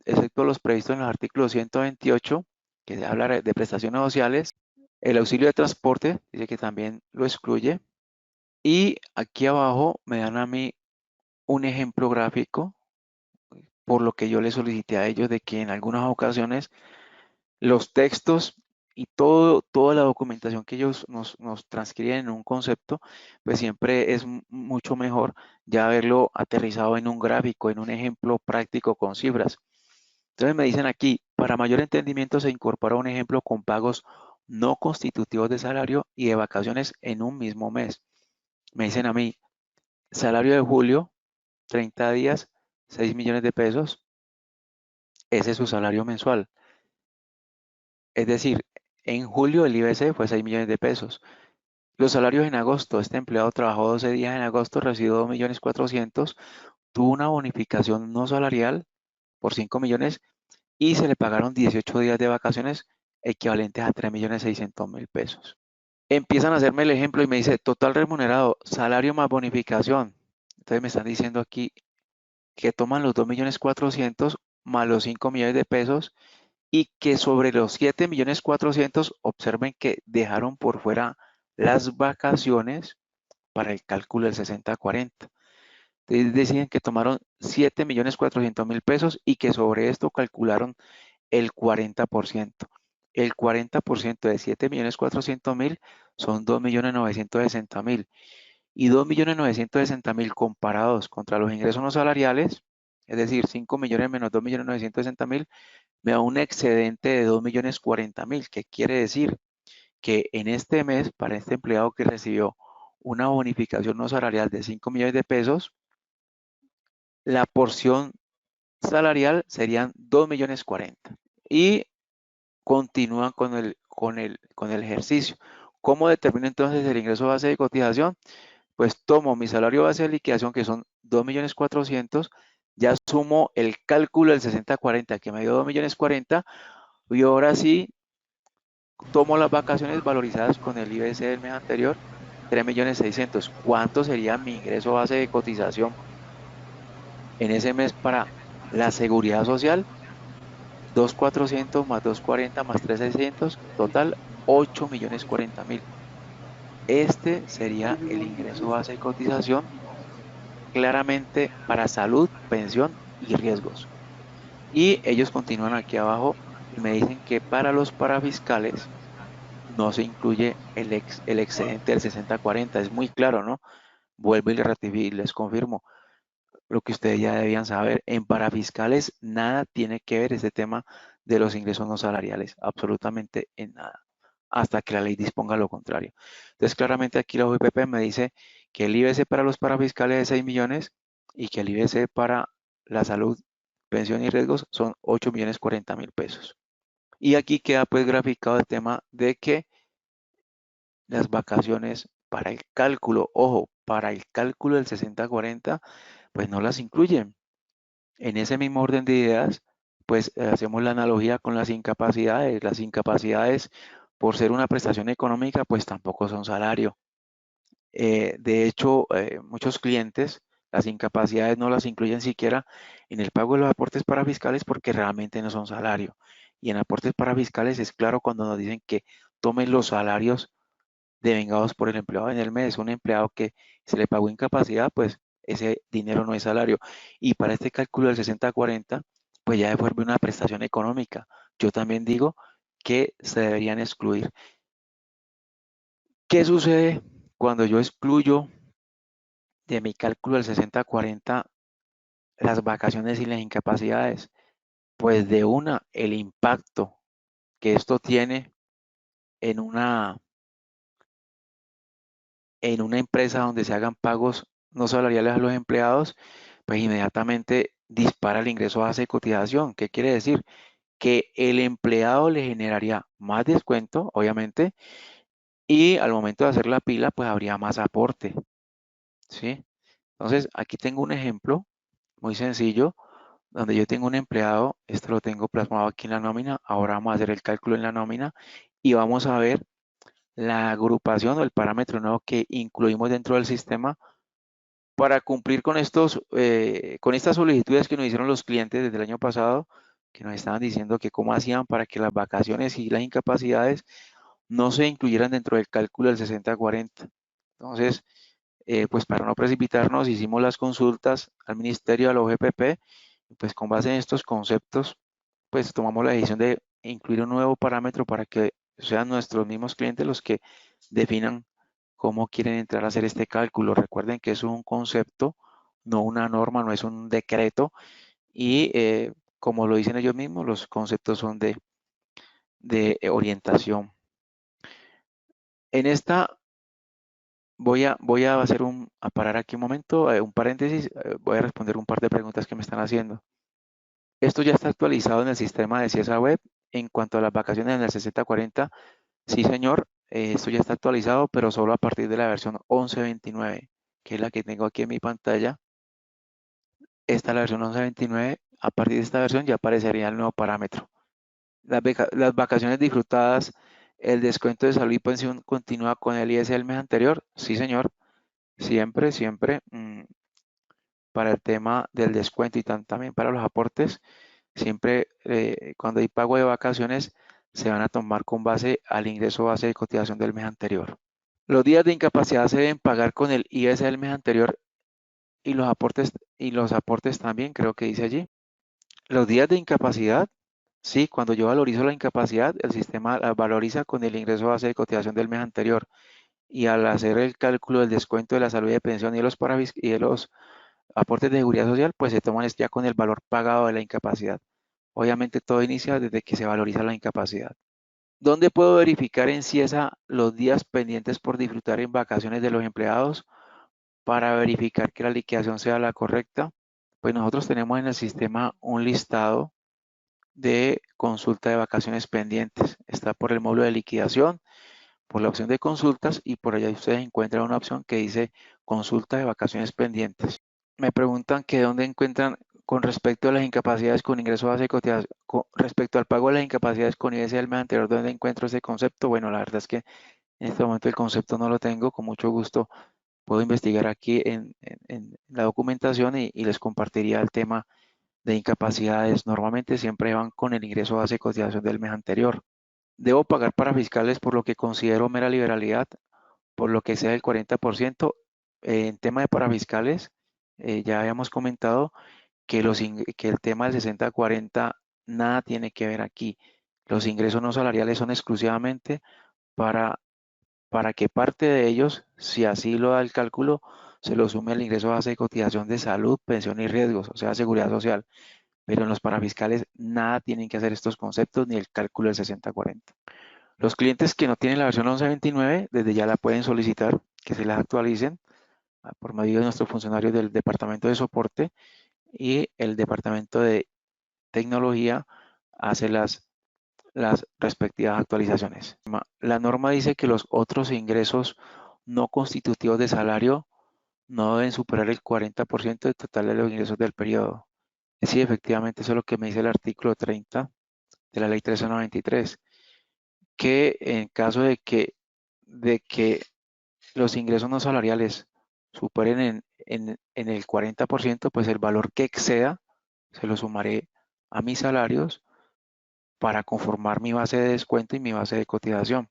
excepto los previstos en los artículos 128, que se habla de prestaciones sociales, el auxilio de transporte, dice que también lo excluye, y aquí abajo me dan a mí un ejemplo gráfico, por lo que yo le solicité a ellos de que en algunas ocasiones los textos y toda la documentación que ellos nos transcriben en un concepto, pues siempre es mucho mejor ya verlo aterrizado en un gráfico, en un ejemplo práctico con cifras. Entonces me dicen aquí, para mayor entendimiento se incorpora un ejemplo con pagos no constitutivos de salario y de vacaciones en un mismo mes. Me dicen a mí, salario de julio, 30 días, 6 millones de pesos, ese es su salario mensual. Es decir, en julio el IBC fue 6 millones de pesos. Los salarios en agosto, este empleado trabajó 12 días en agosto, recibió 2.400.000, tuvo una bonificación no salarial por 5 millones y se le pagaron 18 días de vacaciones equivalentes a 3.600.000 pesos. Empiezan a hacerme el ejemplo y me dice, total remunerado, salario más bonificación. Entonces me están diciendo aquí que toman los 2.400.000 más los 5 millones de pesos y que sobre los 7.400.000 observen que dejaron por fuera las vacaciones para el cálculo del 60-40. Entonces deciden que tomaron 7.400.000 pesos y que sobre esto calcularon el 40%. El 40% de 7.400.000 son 2.960.000 y 2.960.000 comparados contra los ingresos no salariales, es decir, 5 millones menos 2.960.000, me da un excedente de 2.040.000, que quiere decir que en este mes, para este empleado que recibió una bonificación no salarial de 5 millones de pesos, la porción salarial serían 2.040.000. Y continúan con el ejercicio. ¿Cómo determino entonces el ingreso base de cotización? Pues tomo mi salario base de liquidación, que son 2.400.000, ya sumo el cálculo del 60-40, que me dio 2.040.000, y ahora sí tomo las vacaciones valorizadas con el IBC del mes anterior, 3.600.000. ¿Cuánto sería mi ingreso base de cotización en ese mes para la seguridad social? 2.400.000 más 2.40 más 3.600, total 8.040.000. Este sería el ingreso base de cotización claramente para salud, pensión y riesgos. Y ellos continúan aquí abajo y me dicen que para los parafiscales no se incluye el excedente del 60-40. Es muy claro, ¿no? Vuelvo y les ratifico y les confirmo lo que ustedes ya debían saber. En parafiscales nada tiene que ver este tema de los ingresos no salariales, absolutamente en nada, hasta que la ley disponga lo contrario. Entonces, claramente aquí la OIPP me dice que el IBC para los parafiscales es 6 millones y que el IBC para la salud, pensión y riesgos son 8.040.000 pesos. Y aquí queda pues graficado el tema de que las vacaciones para el cálculo, ojo, para el cálculo del 60-40, pues no las incluyen. En ese mismo orden de ideas, pues hacemos la analogía con las incapacidades. Las incapacidades, por ser una prestación económica, pues tampoco son salario. De hecho, muchos clientes las incapacidades no las incluyen siquiera en el pago de los aportes parafiscales porque realmente no son salario. Y en aportes parafiscales es claro cuando nos dicen que tomen los salarios devengados por el empleado en el mes. Un empleado que se le pagó incapacidad, pues ese dinero no es salario. Y para este cálculo del 60-40, pues ya vuelve una prestación económica. Yo también digo que se deberían excluir. ¿Qué sucede cuando yo excluyo de mi cálculo del 60-40 las vacaciones y las incapacidades? Pues de una, el impacto que esto tiene en una empresa donde se hagan pagos no salariales a los empleados, pues inmediatamente dispara el ingreso a base de cotización. ¿Qué quiere decir? Que el empleado le generaría más descuento, obviamente, y al momento de hacer la pila, pues habría más aporte, ¿sí? Entonces, aquí tengo un ejemplo muy sencillo, donde yo tengo un empleado, esto lo tengo plasmado aquí en la nómina, ahora vamos a hacer el cálculo en la nómina y vamos a ver la agrupación o el parámetro nuevo que incluimos dentro del sistema para cumplir con estas solicitudes que nos hicieron los clientes desde el año pasado, que nos estaban diciendo que cómo hacían para que las vacaciones y las incapacidades no se incluyeran dentro del cálculo del 60-40. Entonces, pues para no precipitarnos, hicimos las consultas al ministerio, a la OGPP, y pues con base en estos conceptos, pues tomamos la decisión de incluir un nuevo parámetro para que sean nuestros mismos clientes los que definan cómo quieren entrar a hacer este cálculo. Recuerden que es un concepto, no una norma, no es un decreto y como lo dicen ellos mismos, los conceptos son de orientación. En esta voy a parar aquí un momento, un paréntesis, voy a responder un par de preguntas que me están haciendo. Esto ya está actualizado en el sistema de CIESA Web. En cuanto a las vacaciones en el 60-40, sí señor, esto ya está actualizado, pero solo a partir de la versión 11.29, que es la que tengo aquí en mi pantalla. Esta es la versión 11.29. A partir de esta versión ya aparecería el nuevo parámetro. Las vacaciones disfrutadas, el descuento de salud y pensión continúa con el IS del mes anterior. Sí señor, siempre, siempre. Para el tema del descuento y también para los aportes, siempre cuando hay pago de vacaciones se van a tomar con base al ingreso base de cotización del mes anterior. Los días de incapacidad se deben pagar con el IS del mes anterior y los aportes también, creo que dice allí. Los días de incapacidad, sí, cuando yo valorizo la incapacidad, el sistema la valoriza con el ingreso base de cotización del mes anterior. Y al hacer el cálculo del descuento de la salud y de pensión y de los aportes de seguridad social, pues se toman ya con el valor pagado de la incapacidad. Obviamente todo inicia desde que se valoriza la incapacidad. ¿Dónde puedo verificar en CIESA los días pendientes por disfrutar en vacaciones de los empleados para verificar que la liquidación sea la correcta? Pues nosotros tenemos en el sistema un listado de consulta de vacaciones pendientes. Está por el módulo de liquidación, por la opción de consultas y por allá ustedes encuentran una opción que dice consulta de vacaciones pendientes. Me preguntan que dónde encuentran con respecto a las incapacidades con ingreso base de cotización, respecto al pago de las incapacidades con IS del mes anterior, ¿dónde encuentro ese concepto? Bueno, la verdad es que en este momento el concepto no lo tengo, con mucho gusto puedo investigar aquí en la documentación y les compartiría el tema de incapacidades. Normalmente siempre van con el ingreso base de cotización del mes anterior. Debo pagar para fiscales por lo que considero mera liberalidad, por lo que sea el 40%. En tema de parafiscales, ya habíamos comentado que el tema del 60-40 nada tiene que ver aquí. Los ingresos no salariales son exclusivamente para, para que parte de ellos, si así lo da el cálculo, se lo sume el ingreso base de cotización de salud, pensión y riesgos, o sea, seguridad social. Pero en los parafiscales nada tienen que hacer estos conceptos ni el cálculo del 60-40. Los clientes que no tienen la versión 11.29, desde ya la pueden solicitar, que se las actualicen. por medio de nuestros funcionarios del departamento de soporte, y el departamento de tecnología hace las respectivas actualizaciones. La norma dice que los otros ingresos no constitutivos de salario no deben superar el 40% del total de los ingresos del periodo. Sí, efectivamente, eso es lo que me dice el artículo 30 de la ley 1393, que en caso de que los ingresos no salariales superen en el 40%, pues el valor que exceda se lo sumaré a mis salarios para conformar mi base de descuento y mi base de cotización.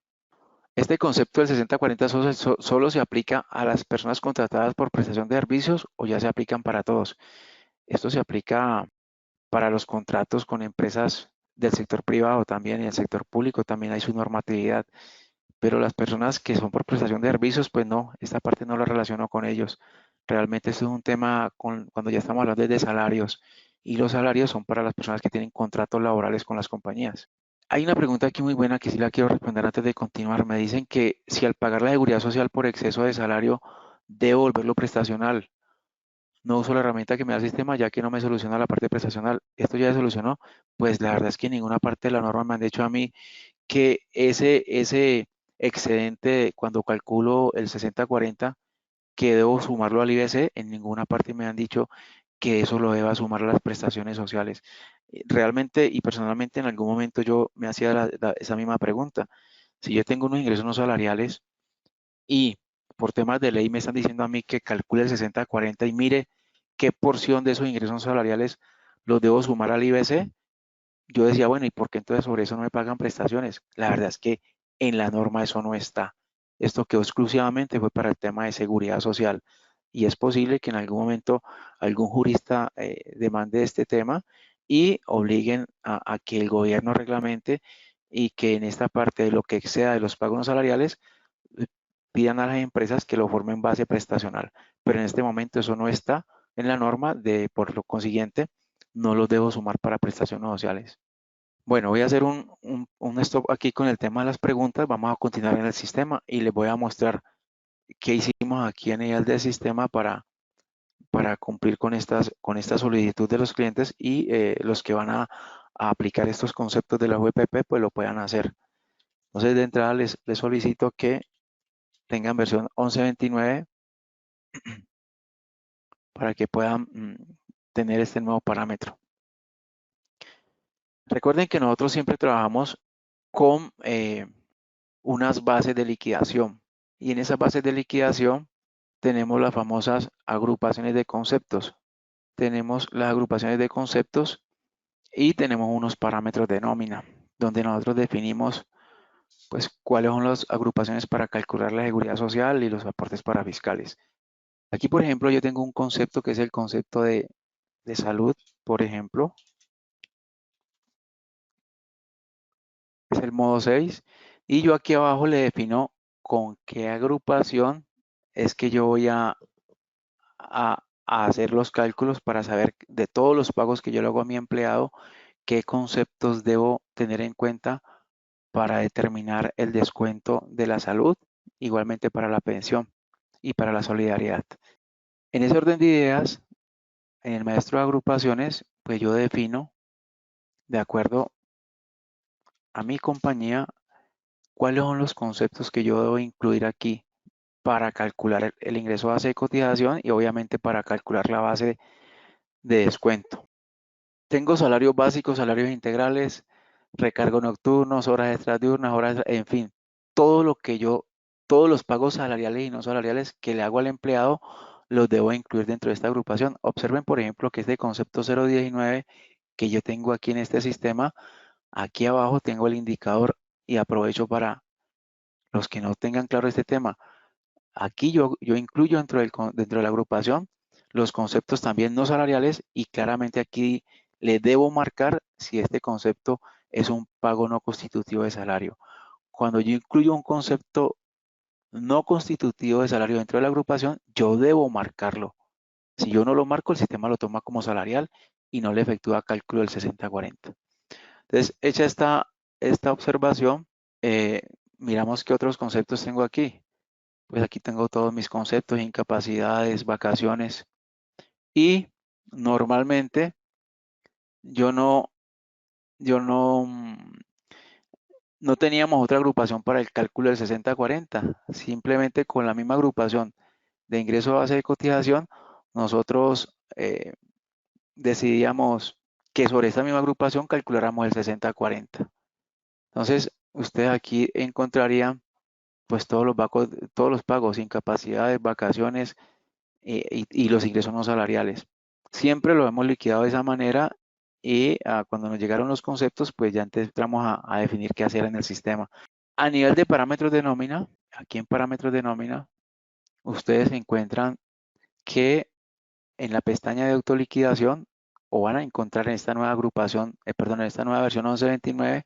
Este concepto del 60-40 solo se aplica a las personas contratadas por prestación de servicios o ya se aplican para todos. Esto se aplica para los contratos con empresas del sector privado también y el sector público también hay su normatividad, pero las personas que son por prestación de servicios, pues no, esta parte no la relaciono con ellos. Realmente esto es un tema cuando ya estamos hablando de salarios y los salarios son para las personas que tienen contratos laborales con las compañías. Hay una pregunta aquí muy buena que sí la quiero responder antes de continuar. Me dicen que si al pagar la seguridad social por exceso de salario, debo volverlo prestacional. No uso la herramienta que me da el sistema ya que no me soluciona la parte prestacional. ¿Esto ya se solucionó? Pues la verdad es que en ninguna parte de la norma me han dicho a mí que ese excedente, cuando calculo el 60-40, que debo sumarlo al IBC, en ninguna parte me han dicho que eso lo deba sumar a las prestaciones sociales. Realmente y personalmente en algún momento yo me hacía esa misma pregunta. Si yo tengo unos ingresos no salariales y por temas de ley me están diciendo a mí que calcule el 60-40 y mire qué porción de esos ingresos salariales los debo sumar al IBC, yo decía, bueno, ¿y por qué entonces sobre eso no me pagan prestaciones? La verdad es que en la norma eso no está. Esto quedó exclusivamente fue para el tema de seguridad social y es posible que en algún momento algún jurista demande este tema y obliguen a que el gobierno reglamente y que en esta parte de lo que exceda de los pagos no salariales eh, pidan a las empresas que lo formen base prestacional. Pero en este momento eso no está en la norma, por lo consiguiente, no los debo sumar para prestaciones sociales. Bueno, voy a hacer un stop aquí con el tema de las preguntas. Vamos a continuar en el sistema y les voy a mostrar qué hicimos aquí en el del sistema para cumplir con esta solicitud de los clientes y los que van a aplicar estos conceptos de la UEPP, pues lo puedan hacer. Entonces, de entrada les solicito que tengan versión 11.29 para que puedan tener este nuevo parámetro. Recuerden que nosotros siempre trabajamos con unas bases de liquidación y en esas bases de liquidación tenemos las famosas agrupaciones de conceptos. Tenemos las agrupaciones de conceptos y tenemos unos parámetros de nómina donde nosotros definimos pues cuáles son las agrupaciones para calcular la seguridad social y los aportes parafiscales. Aquí, por ejemplo, yo tengo un concepto que es el concepto de salud, por ejemplo, es el modo 6, y yo aquí abajo le defino con qué agrupación es que yo voy a hacer los cálculos para saber de todos los pagos que yo le hago a mi empleado, qué conceptos debo tener en cuenta para determinar el descuento de la salud, igualmente para la pensión y para la solidaridad. En ese orden de ideas, en el maestro de agrupaciones, pues yo defino, de acuerdo a mi compañía, cuáles son los conceptos que yo debo incluir aquí para calcular el ingreso base de cotización y obviamente para calcular la base de descuento. Tengo salarios básicos, salarios integrales, recargo nocturnos, horas extras diurnas, en fin, todo lo que todos los pagos salariales y no salariales que le hago al empleado los debo incluir dentro de esta agrupación. Observen, por ejemplo, que este concepto 019 que yo tengo aquí en este sistema, aquí abajo tengo el indicador y aprovecho para los que no tengan claro este tema. Aquí yo incluyo dentro de la agrupación los conceptos también no salariales y claramente aquí le debo marcar si este concepto es un pago no constitutivo de salario. Cuando yo incluyo un concepto no constitutivo de salario dentro de la agrupación, yo debo marcarlo. Si yo no lo marco, el sistema lo toma como salarial y no le efectúa cálculo del 60-40. Entonces, hecha esta observación, miramos qué otros conceptos tengo aquí. pues aquí tengo todos mis conceptos, incapacidades, vacaciones. Y normalmente yo no, yo no, no teníamos otra agrupación para el cálculo del 60-40. Simplemente con la misma agrupación de ingreso a base de cotización, nosotros decidíamos que sobre esta misma agrupación calculáramos el 60-40. Entonces, ustedes aquí encontrarían pues todos los pagos, incapacidades, vacaciones y los ingresos no salariales. Siempre lo hemos liquidado de esa manera y cuando nos llegaron los conceptos, pues ya entramos a definir qué hacer en el sistema. A nivel de parámetros de nómina, aquí en parámetros de nómina, ustedes encuentran que en la pestaña de autoliquidación, o van a encontrar en esta nueva agrupación, perdón, en esta nueva versión 1129,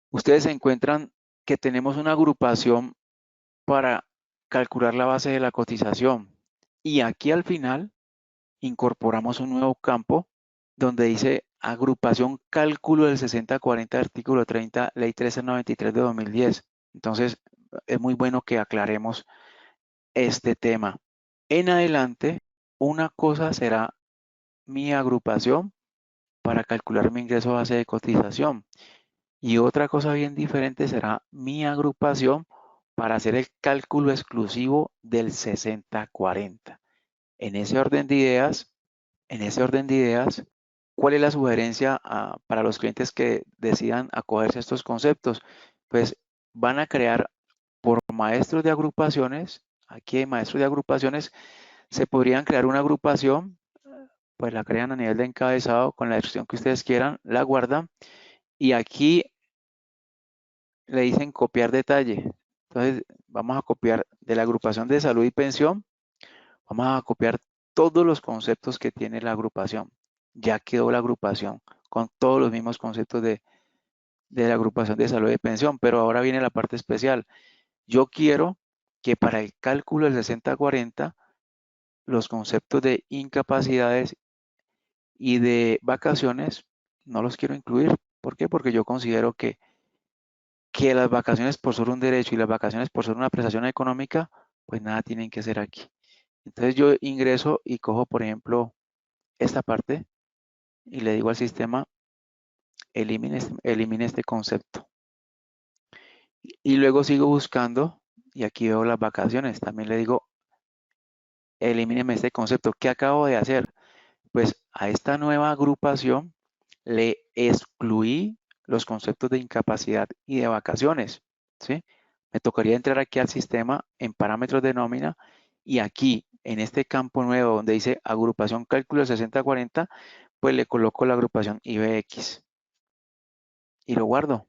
ustedes encuentran que tenemos una agrupación para calcular la base de la cotización. Y aquí al final incorporamos un nuevo campo donde dice agrupación cálculo del 60-40 artículo 30, ley 1393 de 2010. Entonces, es muy bueno que aclaremos este tema. En adelante, una cosa será mi agrupación para calcular mi ingreso base de cotización. Y otra cosa bien diferente será mi agrupación para hacer el cálculo exclusivo del 60-40. En ese orden de ideas, ¿cuál es la sugerencia para los clientes que decidan acogerse a estos conceptos? Pues van a crear por maestros de agrupaciones, aquí hay maestros de agrupaciones, se podrían crear una agrupación, pues la crean a nivel de encabezado con la descripción que ustedes quieran, la guardan y aquí le dicen copiar detalle. Entonces vamos a copiar de la agrupación de salud y pensión, vamos a copiar todos los conceptos que tiene la agrupación. Ya quedó la agrupación con todos los mismos conceptos de la agrupación de salud y pensión, pero ahora viene la parte especial. Yo quiero que para el cálculo del 60-40 los conceptos de incapacidades y de vacaciones no los quiero incluir. ¿Por qué? Porque yo considero que las vacaciones por ser un derecho y las vacaciones por ser una prestación económica, pues nada tienen que ser aquí. Entonces yo ingreso y cojo, por ejemplo, esta parte y le digo al sistema, elimine este concepto. Y luego sigo buscando y aquí veo las vacaciones. También le digo, elimíneme este concepto. ¿Qué acabo de hacer? Pues a esta nueva agrupación le excluí los conceptos de incapacidad y de vacaciones, ¿sí? Me tocaría entrar aquí al sistema en parámetros de nómina y aquí en este campo nuevo donde dice agrupación cálculo 60-40, pues le coloco la agrupación IBX y lo guardo.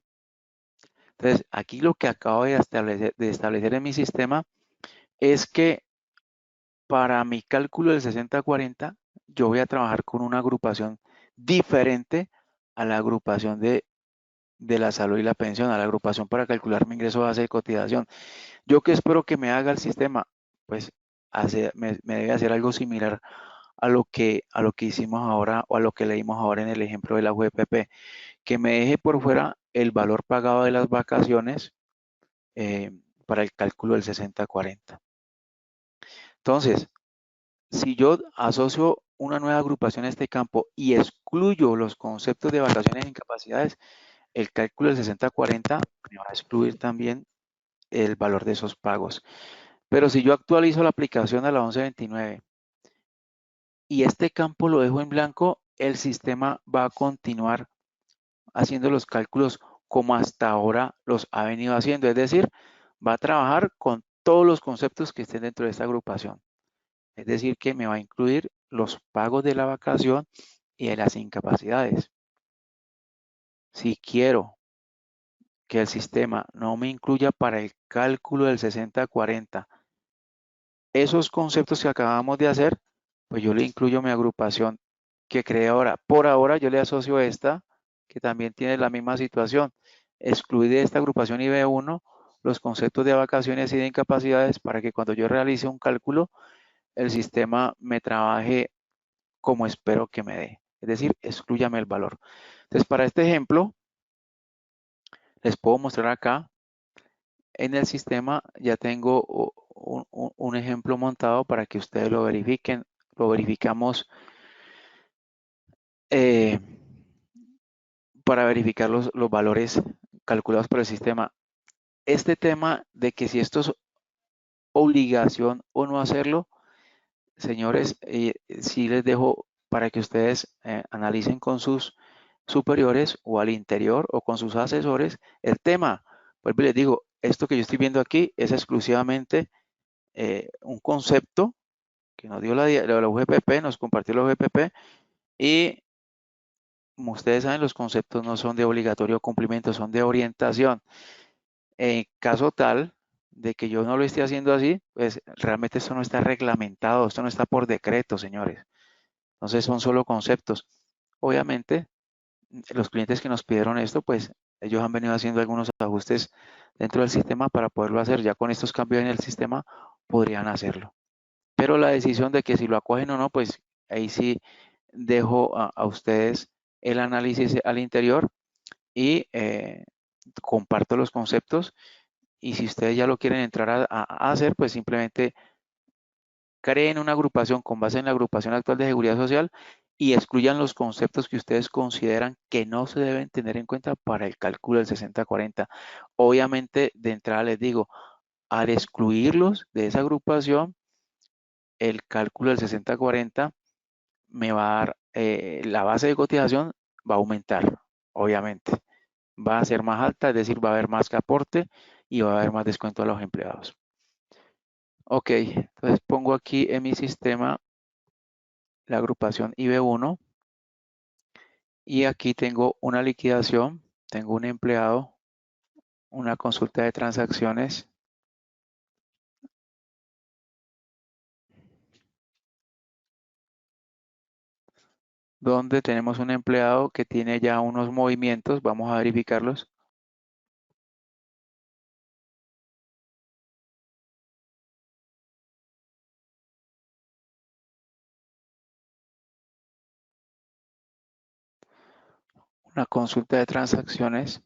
Entonces, aquí lo que acabo de establecer en mi sistema es que para mi cálculo del 60-40, yo voy a trabajar con una agrupación diferente a la agrupación de la salud y la pensión, a la agrupación para calcular mi ingreso base de cotización. Yo que espero que me haga el sistema, pues me debe hacer algo similar a lo que hicimos ahora o a lo que leímos ahora en el ejemplo de la UEPP, que me deje por fuera el valor pagado de las vacaciones para el cálculo del 60-40. Entonces, si yo asocio una nueva agrupación a este campo y excluyo los conceptos de vacaciones e incapacidades, el cálculo del 60-40 me va a excluir también el valor de esos pagos. Pero si yo actualizo la aplicación a la 1129 y este campo lo dejo en blanco, el sistema va a continuar haciendo los cálculos como hasta ahora los ha venido haciendo. Es decir, va a trabajar con todos los conceptos que estén dentro de esta agrupación. Es decir, que me va a incluir los pagos de la vacación y de las incapacidades. Si quiero que el sistema no me incluya para el cálculo del 60-40 esos conceptos que acabamos de hacer, pues yo le incluyo mi agrupación que creé ahora. Por ahora yo le asocio esta, que también tiene la misma situación. Excluir de esta agrupación IB1 los conceptos de vacaciones y de incapacidades para que cuando yo realice un cálculo, el sistema me trabaje como espero que me dé. Es decir, excluyame el valor. Entonces, para este ejemplo, les puedo mostrar acá en el sistema, ya tengo un ejemplo montado para que ustedes lo verifiquen. Lo verificamos para verificar los valores calculados por el sistema. Este tema de que si esto es obligación o no hacerlo, señores, sí les dejo para que ustedes analicen con sus superiores o al interior o con sus asesores el tema. Pues les digo, esto que yo estoy viendo aquí es exclusivamente un concepto que nos dio la UGPP, nos compartió la UGPP y como ustedes saben, los conceptos no son de obligatorio cumplimiento, son de orientación. En caso tal de que yo no lo esté haciendo así, pues realmente esto no está reglamentado, esto no está por decreto, señores. Entonces son solo conceptos. Obviamente, los clientes que nos pidieron esto, pues ellos han venido haciendo algunos ajustes dentro del sistema para poderlo hacer. Ya con estos cambios en el sistema podrían hacerlo. Pero la decisión de que si lo acogen o no, pues ahí sí dejo a ustedes el análisis al interior y comparto los conceptos. Y si ustedes ya lo quieren entrar a hacer, pues simplemente creen una agrupación con base en la agrupación actual de seguridad social y excluyan los conceptos que ustedes consideran que no se deben tener en cuenta para el cálculo del 60-40. Obviamente, de entrada les digo, al excluirlos de esa agrupación, el cálculo del 60-40 me va a dar, la base de cotización va a aumentar, obviamente. Va a ser más alta, es decir, va a haber más que aporte y va a haber más descuento a los empleados. Ok, entonces pongo aquí en mi sistema la agrupación IB1 y aquí tengo una liquidación, tengo un empleado, una consulta de transacciones, donde tenemos un empleado que tiene ya unos movimientos, vamos a verificarlos. Una consulta de transacciones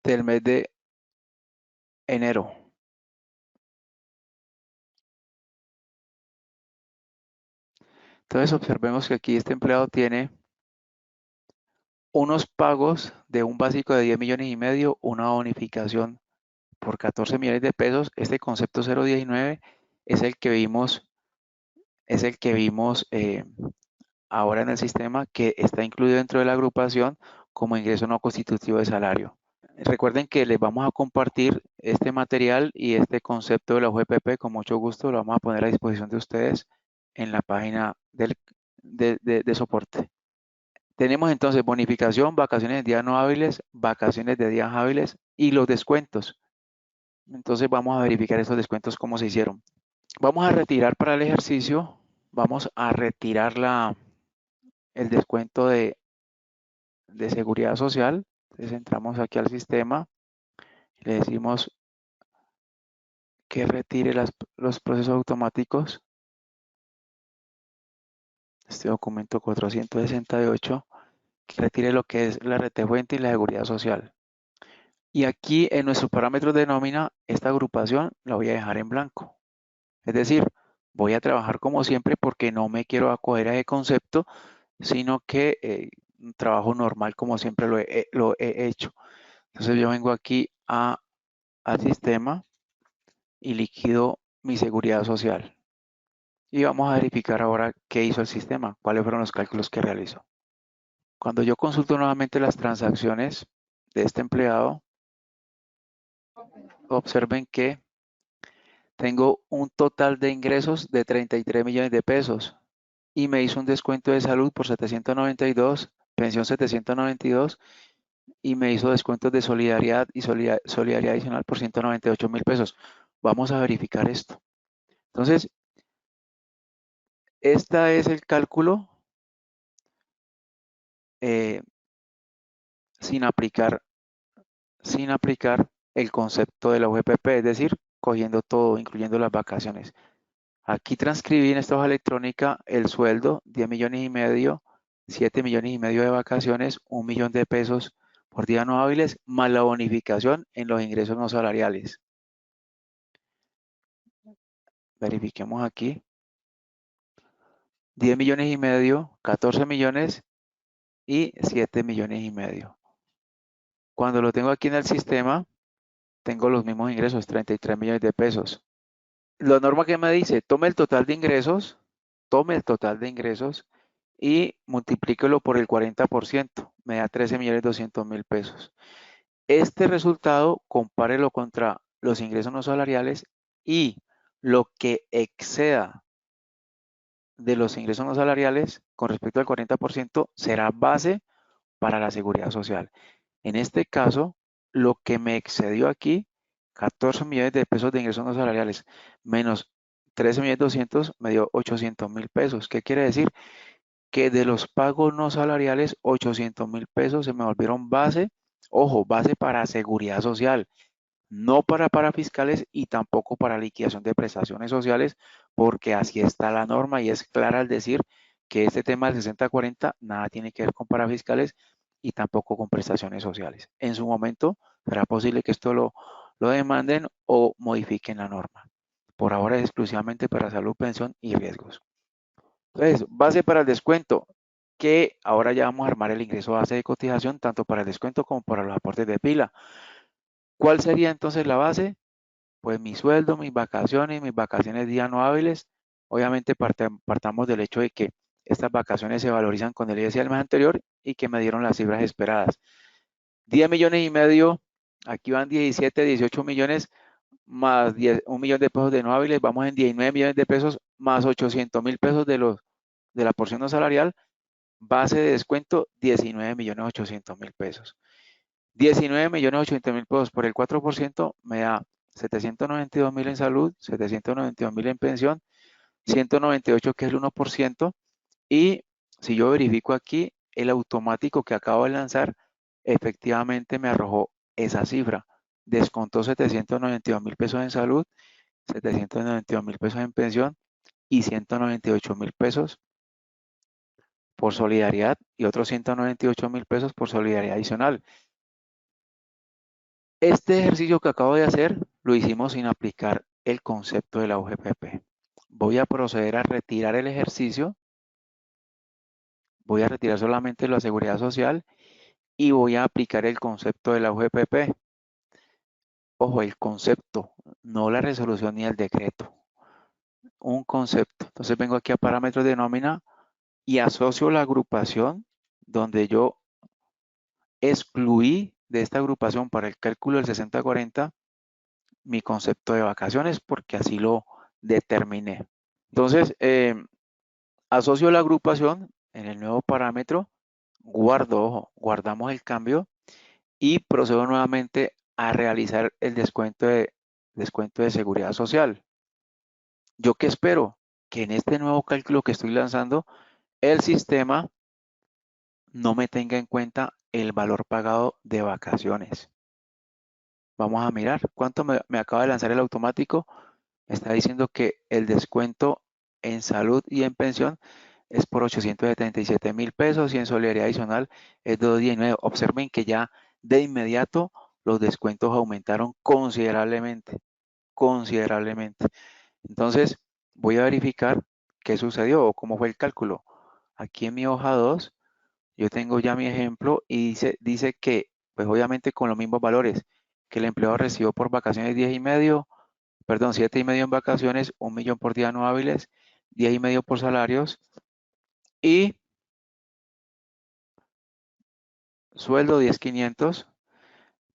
del mes de enero. Entonces observemos que aquí este empleado tiene unos pagos de un básico de 10 millones y medio, una bonificación por 14 millones de pesos. Este concepto 019 es el que vimos, es el que vimos ahora en el sistema que está incluido dentro de la agrupación como ingreso no constitutivo de salario. Recuerden que les vamos a compartir este material y este concepto de la UGPP con mucho gusto. Lo vamos a poner a disposición de ustedes en la página de soporte. Tenemos entonces bonificación, vacaciones de días no hábiles, vacaciones de días hábiles y los descuentos. Entonces vamos a verificar esos descuentos cómo se hicieron. Vamos a retirar para el ejercicio, vamos a retirar el descuento de seguridad social. Entonces entramos aquí al sistema, le decimos que retire los procesos automáticos. Este documento 468, que retire lo que es la rete fuente y la seguridad social. Y aquí en nuestros parámetros de nómina, esta agrupación la voy a dejar en blanco. Es decir, voy a trabajar como siempre porque no me quiero acoger a ese concepto, sino que un trabajo normal como siempre lo he hecho. Entonces yo vengo aquí al sistema y liquido mi seguridad social. Y vamos a verificar ahora qué hizo el sistema, cuáles fueron los cálculos que realizó. Cuando yo consulto nuevamente las transacciones de este empleado, observen que tengo un total de ingresos de 33 millones de pesos y me hizo un descuento de salud por 792, pensión 792 y me hizo descuentos de solidaridad y solidaridad adicional por 198 mil pesos. Vamos a verificar esto. Entonces, este es el cálculo eh, sin aplicar, sin aplicar el concepto de la UGPP, es decir, cogiendo todo, incluyendo las vacaciones. Aquí transcribí en esta hoja electrónica el sueldo, 10 millones y medio, 7,5 millones de vacaciones, 1 millón de pesos por día no hábiles, más la bonificación en los ingresos no salariales. Verifiquemos aquí. 10,5 millones, 14 millones y 7,5 millones. Cuando lo tengo aquí en el sistema, tengo los mismos ingresos, 33 millones de pesos. La norma que me dice, tome el total de ingresos, y multiplíquelo por el 40%, me da 13,200,000 pesos. Este resultado, compárelo contra los ingresos no salariales y lo que exceda de los ingresos no salariales con respecto al 40% será base para la seguridad social. En este caso, lo que me excedió aquí, 14 millones de pesos de ingresos no salariales, menos 13,200,000, me dio 800,000 pesos. ¿Qué quiere decir? Que de los pagos no salariales, 800,000 pesos se me volvieron base, ojo, base para seguridad social, no para fiscales y tampoco para liquidación de prestaciones sociales, porque así está la norma y es clara al decir que este tema del 60-40 nada tiene que ver con parafiscales y tampoco con prestaciones sociales. En su momento será posible que esto lo demanden o modifiquen la norma. Por ahora es exclusivamente para salud, pensión y riesgos. Entonces, base para el descuento, que ahora ya vamos a armar el ingreso base de cotización tanto para el descuento como para los aportes de pila. ¿Cuál sería entonces la base? Pues mi sueldo, mis vacaciones día no hábiles. Obviamente partamos del hecho de que estas vacaciones se valorizan con el ISR del mes anterior y que me dieron las cifras esperadas. 10,5 millones, aquí van 17, 18 millones más 1 millón de pesos de no hábiles, vamos en 19 millones de pesos más 800,000 pesos de la porción no salarial, base de descuento 19,800,000 pesos. 19,800,000 pesos por el 4% me da 792,000 en salud, 792,000 en pensión, 198 que es el 1%, y si yo verifico aquí, el automático que acabo de lanzar efectivamente me arrojó esa cifra. Descontó 792,000 pesos en salud, 792,000 pesos en pensión y 198,000 pesos por solidaridad y otros 198,000 pesos por solidaridad adicional. Este ejercicio que acabo de hacer lo hicimos sin aplicar el concepto de la UGPP. Voy a proceder a retirar el ejercicio, voy a retirar solamente la seguridad social y voy a aplicar el concepto de la UGPP. Ojo, el concepto, no la resolución ni el decreto. Un concepto. Entonces vengo aquí a parámetros de nómina y asocio la agrupación donde yo excluí de esta agrupación para el cálculo del 60-40 mi concepto de vacaciones porque así lo determiné. Entonces, asocio la agrupación en el nuevo parámetro, ojo, guardamos el cambio y procedo nuevamente a realizar el descuento de seguridad social. ¿Yo qué espero? Que en este nuevo cálculo que estoy lanzando, el sistema no me tenga en cuenta el valor pagado de vacaciones. Vamos a mirar cuánto me acaba de lanzar el automático. Está diciendo que el descuento en salud y en pensión es por 877,000 pesos y en solidaridad adicional es de 219. Observen que ya de inmediato los descuentos aumentaron considerablemente, considerablemente. Entonces, voy a verificar qué sucedió o cómo fue el cálculo. Aquí en mi hoja 2, yo tengo ya mi ejemplo y dice que, pues obviamente con los mismos valores, que el empleado recibió por vacaciones 10,5, perdón, 7,5 en vacaciones, 1 millón por día no hábiles, 10,5 por salarios y sueldo 10,500.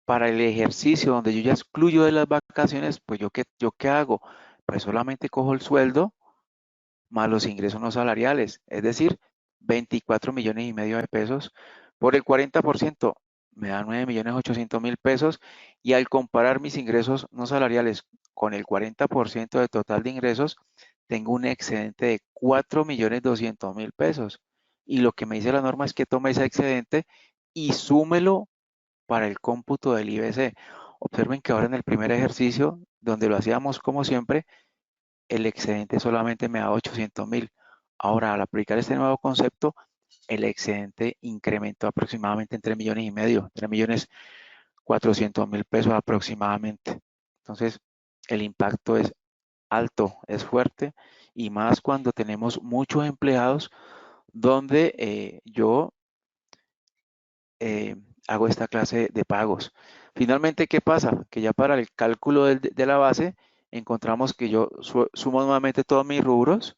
Para el ejercicio donde yo ya excluyo de las vacaciones, pues yo qué hago? Pues solamente cojo el sueldo más los ingresos no salariales, es decir, 24,5 millones de pesos. Por el 40% me da 9,800,000 pesos y al comparar mis ingresos no salariales con el 40% de total de ingresos, tengo un excedente de 4,200,000 pesos. Y lo que me dice la norma es que tome ese excedente y súmelo para el cómputo del IBC. Observen que ahora en el primer ejercicio, donde lo hacíamos como siempre, el excedente solamente me da 800,000. Ahora, al aplicar este nuevo concepto, el excedente incrementó aproximadamente en 3,5 millones, 3,400,000 pesos aproximadamente. Entonces, el impacto es alto, es fuerte, y más cuando tenemos muchos empleados donde yo hago esta clase de pagos. Finalmente, ¿qué pasa? Que ya para el cálculo de la base encontramos que yo sumo nuevamente todos mis rubros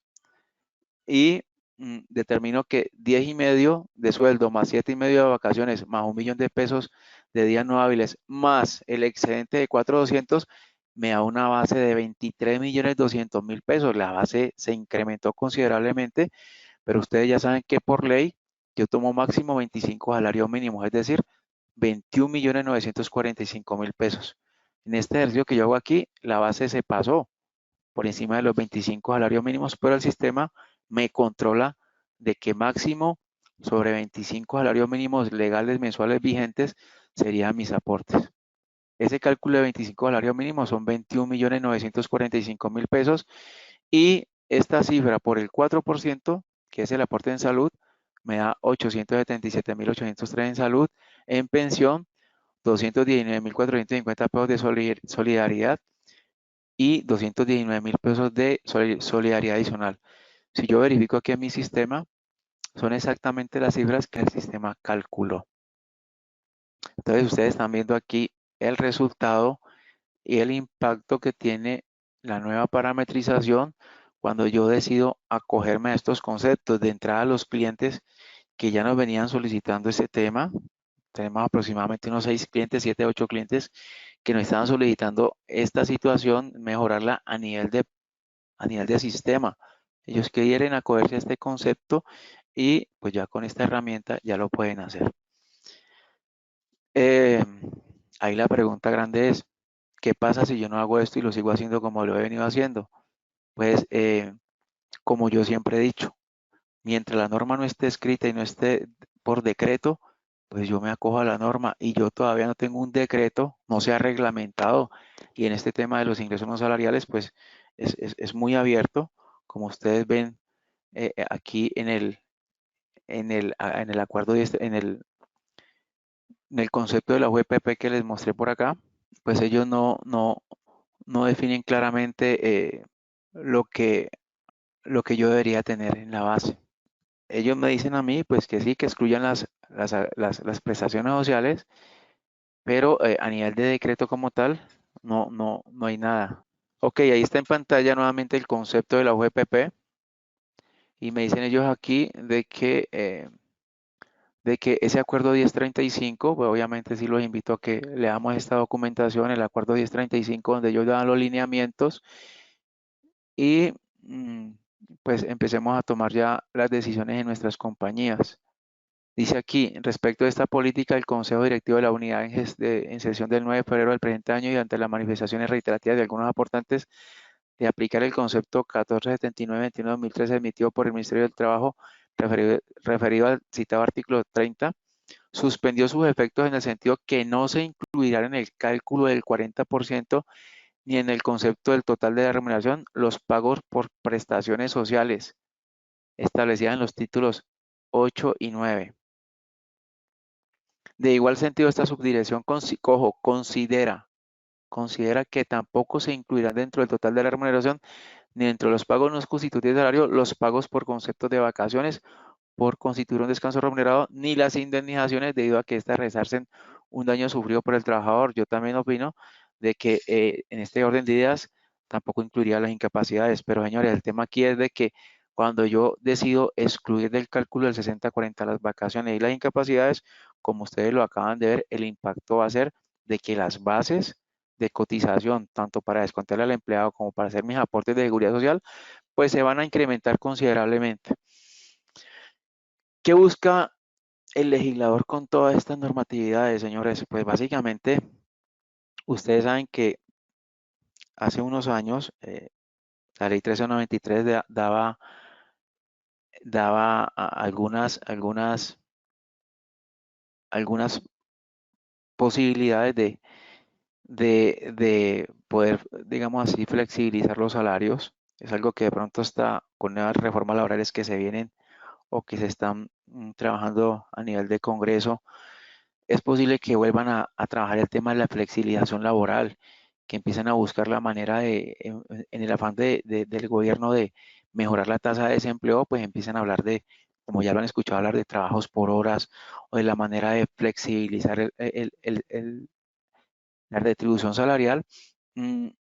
y determino que 10,5 de sueldo más 7,5 de vacaciones más 1 millón de pesos de días no hábiles más el excedente de 4,200 me da una base de 23,200,000 pesos. La base se incrementó considerablemente, pero ustedes ya saben que por ley yo tomo máximo 25 salarios mínimos, es decir, 21,945,000 pesos. En este ejercicio que yo hago aquí, la base se pasó por encima de los 25 salarios mínimos, pero el sistema me controla de que máximo sobre 25 salarios mínimos legales mensuales vigentes serían mis aportes. Ese cálculo de 25 salarios mínimos son 21,945,000 pesos y esta cifra por el 4%, que es el aporte en salud, me da 877,803 en salud, en pensión 219,450 pesos de solidaridad y 219,000 pesos de solidaridad adicional. Si yo verifico aquí en mi sistema, son exactamente las cifras que el sistema calculó. Entonces ustedes están viendo aquí el resultado y el impacto que tiene la nueva parametrización cuando yo decido acogerme a estos conceptos. De entrada, los clientes que ya nos venían solicitando este tema, tenemos aproximadamente unos 6 clientes, 7, 8 clientes que nos estaban solicitando esta situación, mejorarla a nivel de sistema. Ellos quieren acogerse a este concepto y pues ya con esta herramienta ya lo pueden hacer. Ahí la pregunta grande es, ¿qué pasa si yo no hago esto y lo sigo haciendo como lo he venido haciendo? Pues como yo siempre he dicho, mientras la norma no esté escrita y no esté por decreto, pues yo me acojo a la norma y yo todavía no tengo un decreto, no se ha reglamentado y en este tema de los ingresos no salariales, pues es muy abierto, como ustedes ven aquí en el acuerdo, en el concepto de la UEPP que les mostré por acá, pues ellos no definen claramente lo que yo debería tener en la base. Ellos me dicen a mí, pues que sí, que excluyan las prestaciones sociales, pero a nivel de decreto como tal, no hay nada. Ok, ahí está en pantalla nuevamente el concepto de la UGPP y me dicen ellos aquí de que ese acuerdo 1035, pues obviamente sí los invito a que leamos esta documentación, el acuerdo 1035, donde ellos dan los lineamientos y pues empecemos a tomar ya las decisiones en nuestras compañías. Dice aquí, respecto a esta política, el Consejo Directivo de la Unidad en sesión del 9 de febrero del presente año y ante las manifestaciones reiterativas de algunos aportantes de aplicar el concepto 1479-21-2013 emitido por el Ministerio del Trabajo referido al citado artículo 30, suspendió sus efectos en el sentido que no se incluirán en el cálculo del 40% ni en el concepto del total de la remuneración los pagos por prestaciones sociales establecidas en los títulos 8 y 9. De igual sentido, esta subdirección considera que tampoco se incluirán dentro del total de la remuneración ni dentro de los pagos no constitutivos de salario los pagos por conceptos de vacaciones, por constituir un descanso remunerado, ni las indemnizaciones debido a que éstas resarcen un daño sufrido por el trabajador. Yo también opino de que en este orden de ideas tampoco incluiría las incapacidades, pero señores, el tema aquí es de que cuando yo decido excluir del cálculo del 60-40 las vacaciones y las incapacidades, como ustedes lo acaban de ver, el impacto va a ser de que las bases de cotización, tanto para descontarle al empleado como para hacer mis aportes de seguridad social, pues se van a incrementar considerablemente. ¿Qué busca el legislador con todas estas normatividades, señores? Pues básicamente, ustedes saben que hace unos años la ley 1393 daba algunas posibilidades de poder, digamos así, flexibilizar los salarios. Es algo que de pronto está con nuevas reformas laborales que se vienen o que se están trabajando a nivel de Congreso, es posible que vuelvan a trabajar el tema de la flexibilización laboral, que empiecen a buscar la manera en el afán del gobierno de mejorar la tasa de desempleo, pues empiezan a hablar de, como ya lo han escuchado hablar, de trabajos por horas o de la manera de flexibilizar la retribución salarial.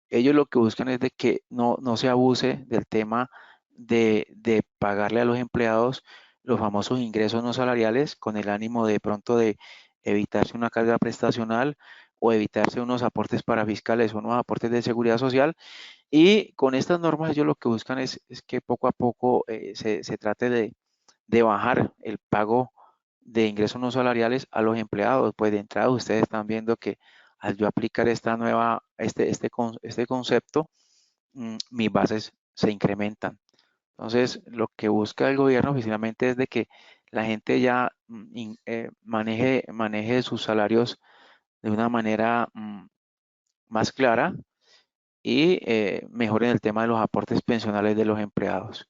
Ellos lo que buscan es de que no se abuse del tema de pagarle a los empleados los famosos ingresos no salariales con el ánimo de pronto de evitarse una carga prestacional o evitarse unos aportes para fiscales o unos aportes de seguridad social. Y con estas normas ellos lo que buscan es que poco a poco se trate de bajar el pago de ingresos no salariales a los empleados. Pues de entrada ustedes están viendo que al yo aplicar este concepto, mis bases se incrementan. Entonces, lo que busca el gobierno oficialmente es de que la gente ya maneje sus salarios de una manera más clara y mejoren el tema de los aportes pensionales de los empleados.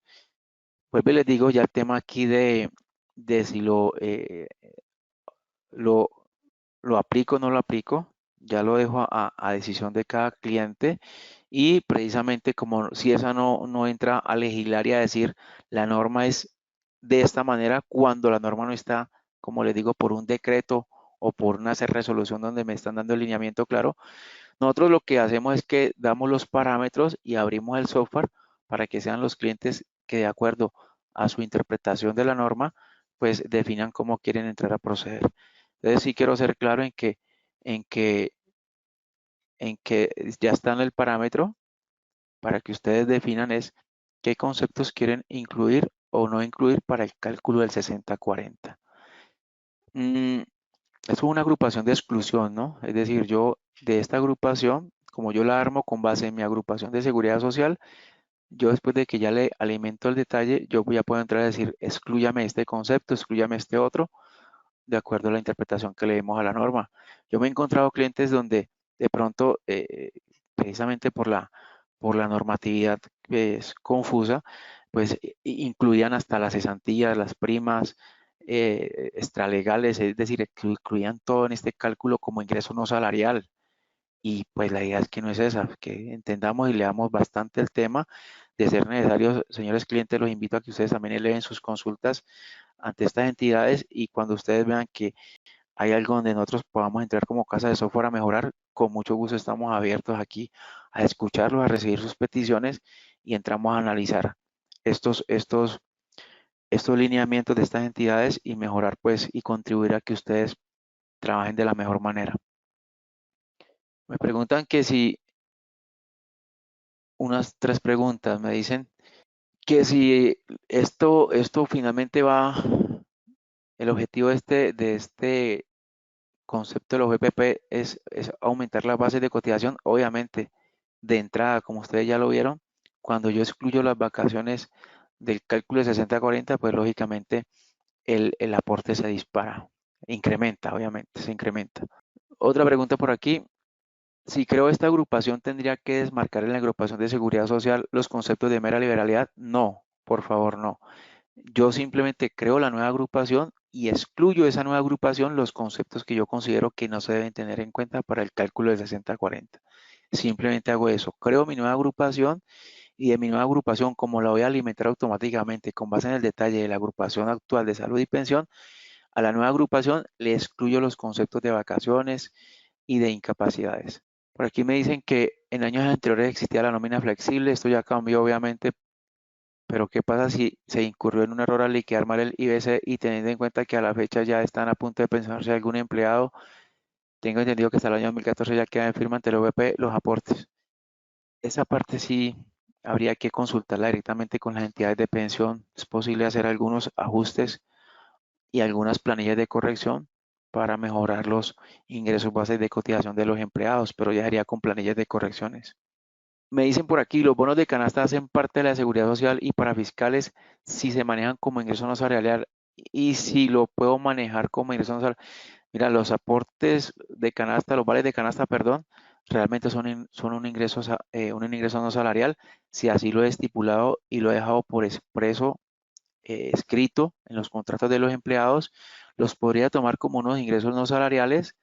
Pues les digo ya el tema aquí de si lo, lo aplico o no lo aplico, ya lo dejo a decisión de cada cliente y precisamente como si esa no entra a legislar y a decir la norma es de esta manera cuando la norma no está, como les digo, por un decreto o por una resolución donde me están dando el lineamiento claro, nosotros lo que hacemos es que damos los parámetros y abrimos el software para que sean los clientes que de acuerdo a su interpretación de la norma, pues definan cómo quieren entrar a proceder. Entonces sí quiero ser claro en que, en que ya está en el parámetro para que ustedes definan es qué conceptos quieren incluir o no incluir para el cálculo del 60-40. Mm, es una agrupación de exclusión, ¿no? Es decir, yo de esta agrupación, como yo la armo con base en mi agrupación de seguridad social, yo después de que ya le alimento el detalle, yo ya puedo entrar a decir, exclúyame este concepto, exclúyame este otro, de acuerdo a la interpretación que le demos a la norma. Yo me he encontrado clientes donde de pronto, precisamente por la normatividad que es confusa, pues incluían hasta las cesantías, las primas extralegales, es decir, incluían todo en este cálculo como ingreso no salarial. Y pues la idea es que no es esa, que entendamos y leamos bastante el tema. De ser necesario, señores clientes, los invito a que ustedes también eleven sus consultas ante estas entidades y cuando ustedes vean que hay algo donde nosotros podamos entrar como casa de software a mejorar, con mucho gusto estamos abiertos aquí a escucharlos, a recibir sus peticiones y entramos a analizar estos, estos, estos lineamientos de estas entidades y mejorar pues y contribuir a que ustedes trabajen de la mejor manera. Me preguntan que si unas tres preguntas, me dicen que si esto finalmente va, el objetivo de este concepto de los VPP es aumentar las bases de cotización, obviamente de entrada, como ustedes ya lo vieron, cuando yo excluyo las vacaciones del cálculo de 60-40, pues lógicamente el aporte se dispara, incrementa, obviamente, se incrementa. Otra pregunta por aquí, si creo esta agrupación tendría que desmarcar en la agrupación de seguridad social los conceptos de mera liberalidad. No, por favor, no. Yo simplemente creo la nueva agrupación y excluyo de esa nueva agrupación los conceptos que yo considero que no se deben tener en cuenta para el cálculo de 60-40. Simplemente hago eso. Creo mi nueva agrupación y de mi nueva agrupación, como la voy a alimentar automáticamente con base en el detalle de la agrupación actual de salud y pensión, a la nueva agrupación le excluyo los conceptos de vacaciones y de incapacidades. Por aquí me dicen que en años anteriores existía la nómina flexible, esto ya cambió obviamente, pero ¿qué pasa si se incurrió en un error al liquidar mal el IBC y teniendo en cuenta que a la fecha ya están a punto de pensionarse algún empleado? Tengo entendido que hasta el año 2014 ya quedan en firma ante el OVP los aportes. Esa parte sí habría que consultarla directamente con las entidades de pensión. Es posible hacer algunos ajustes y algunas planillas de corrección para mejorar los ingresos bases de cotización de los empleados, pero ya sería con planillas de correcciones. Me dicen por aquí, los bonos de canasta hacen parte de la seguridad social y para fiscales si se manejan como ingreso no salarial y si lo puedo manejar como ingreso no salarial. Mira, los aportes de canasta, los vales de canasta, perdón, realmente son un ingreso no salarial si así lo he estipulado y lo he dejado por expreso escrito en los contratos de los empleados, los podría tomar como unos ingresos no salariales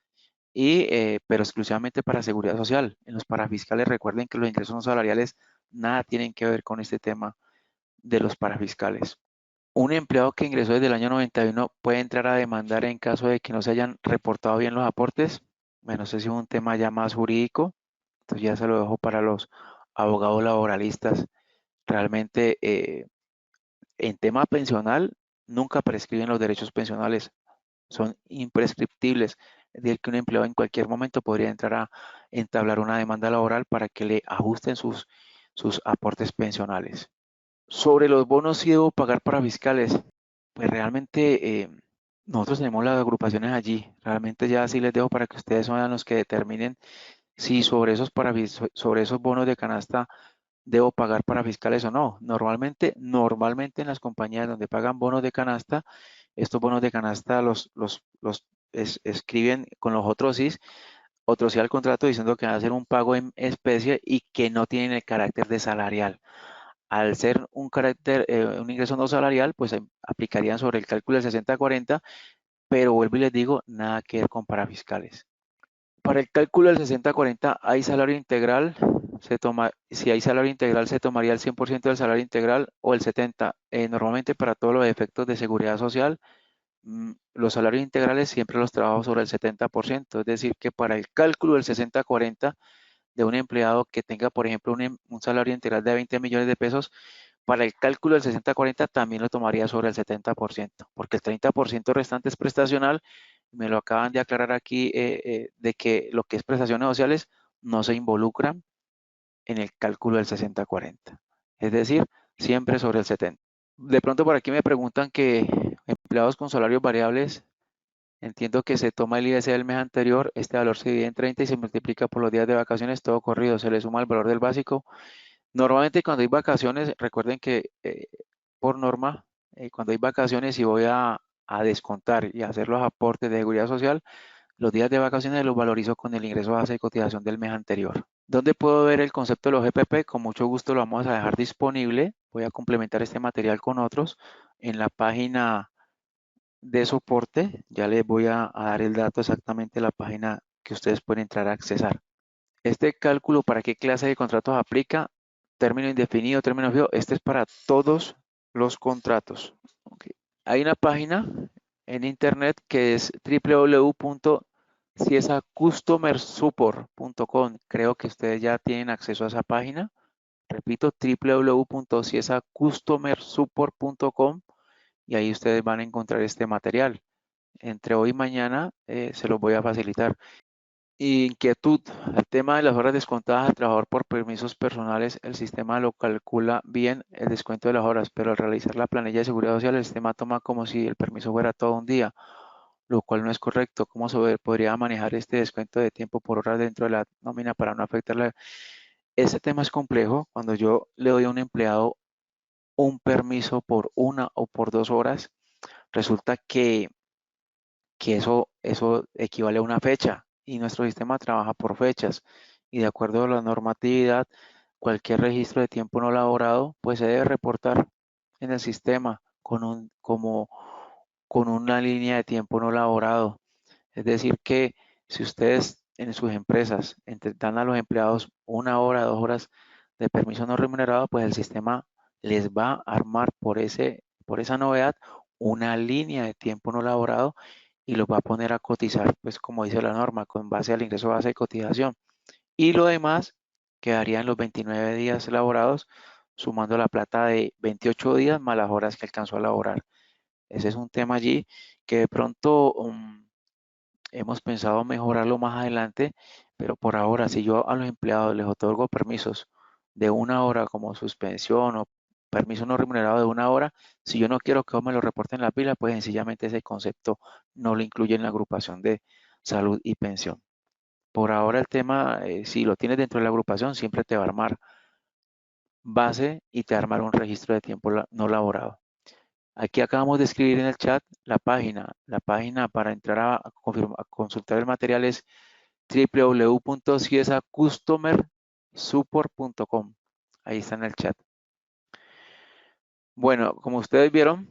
pero exclusivamente para seguridad social. En los parafiscales recuerden que los ingresos no salariales nada tienen que ver con este tema de los parafiscales. Un empleado que ingresó desde el año 91 puede entrar a demandar en caso de que no se hayan reportado bien los aportes. Bueno, ese es un tema ya más jurídico, entonces ya se lo dejo para los abogados laboralistas. Realmente en tema pensional nunca prescriben los derechos pensionales, son imprescriptibles, es decir, que un empleado en cualquier momento podría entrar a entablar una demanda laboral para que le ajusten sus aportes pensionales. Sobre los bonos sí debo pagar para fiscales, pues realmente nosotros tenemos las agrupaciones allí, realmente ya sí les dejo para que ustedes sean los que determinen si sobre esos bonos de canasta debo pagar para fiscales o no. Normalmente en las compañías donde pagan bonos de canasta, estos bonos de canasta los escriben con los otros sí al contrato diciendo que van a hacer un pago en especie y que no tienen el carácter de salarial. Al ser un ingreso no salarial, pues aplicarían sobre el cálculo del 60-40, pero vuelvo y les digo, nada que ver con parafiscales. Para el cálculo del 60-40 hay salario integral, si hay salario integral se tomaría el 100% del salario integral o el 70%. Normalmente para todos los efectos de seguridad social, los salarios integrales siempre los trabajo sobre el 70%, es decir, que para el cálculo del 60-40 de un empleado que tenga, por ejemplo, un salario integral de 20 millones de pesos, para el cálculo del 60-40 también lo tomaría sobre el 70%, porque el 30% restante es prestacional. Me lo acaban de aclarar aquí de que lo que es prestaciones sociales no se involucran en el cálculo del 60-40. Es decir, siempre sobre el 70. De pronto por aquí me preguntan que empleados con salarios variables, entiendo que se toma el IS del mes anterior, este valor se divide en 30 y se multiplica por los días de vacaciones, todo corrido, se le suma el valor del básico. Normalmente cuando hay vacaciones, recuerden que por norma, cuando hay vacaciones y voy a descontar y hacer los aportes de seguridad social, los días de vacaciones los valorizo con el ingreso base de cotización del mes anterior. ¿Dónde puedo ver el concepto de los GPP? Con mucho gusto lo vamos a dejar disponible. Voy a complementar este material con otros en la página de soporte. Ya les voy a dar el dato exactamente de la página que ustedes pueden entrar a accesar. Este cálculo, ¿para qué clase de contratos aplica? Término indefinido, término fijo. Este es para todos los contratos. Okay. Hay una página en internet que es www.ciesacustomersupport.com. Creo que ustedes ya tienen acceso a esa página. Repito, www.ciesacustomersupport.com y ahí ustedes van a encontrar este material. Entre hoy y mañana se los voy a facilitar. Inquietud. El tema de las horas descontadas al trabajador por permisos personales, el sistema lo calcula bien el descuento de las horas, pero al realizar la planilla de seguridad social, el sistema toma como si el permiso fuera todo un día, lo cual no es correcto. ¿Cómo se podría manejar este descuento de tiempo por hora dentro de la nómina para no afectarla? Ese tema es complejo. Cuando yo le doy a un empleado un permiso por 1 o por 2 horas, resulta que eso equivale a una fecha y nuestro sistema trabaja por fechas y de acuerdo a la normatividad, cualquier registro de tiempo no laborado pues se debe reportar en el sistema con una línea de tiempo no laborado. Es decir que si ustedes en sus empresas dan a los empleados 1 hora, 2 horas de permiso no remunerado, pues el sistema les va a armar por esa novedad una línea de tiempo no laborado y los va a poner a cotizar, pues como dice la norma, con base al ingreso base de cotización. Y lo demás quedaría en los 29 días laborados, sumando la plata de 28 días más las horas que alcanzó a laborar. Ese es un tema allí que de pronto hemos pensado mejorarlo más adelante, pero por ahora, si yo a los empleados les otorgo permisos de 1 hora como suspensión o permiso no remunerado de 1 hora, si yo no quiero que me lo reporten en la pila, pues sencillamente ese concepto no lo incluye en la agrupación de salud y pensión. Por ahora el tema, si lo tienes dentro de la agrupación, siempre te va a armar base y te va a armar un registro de tiempo no laborado. Aquí acabamos de escribir en el chat la página. La página para entrar a consultar el material es www.ciesacustomersupport.com. Ahí está en el chat. Bueno, como ustedes vieron,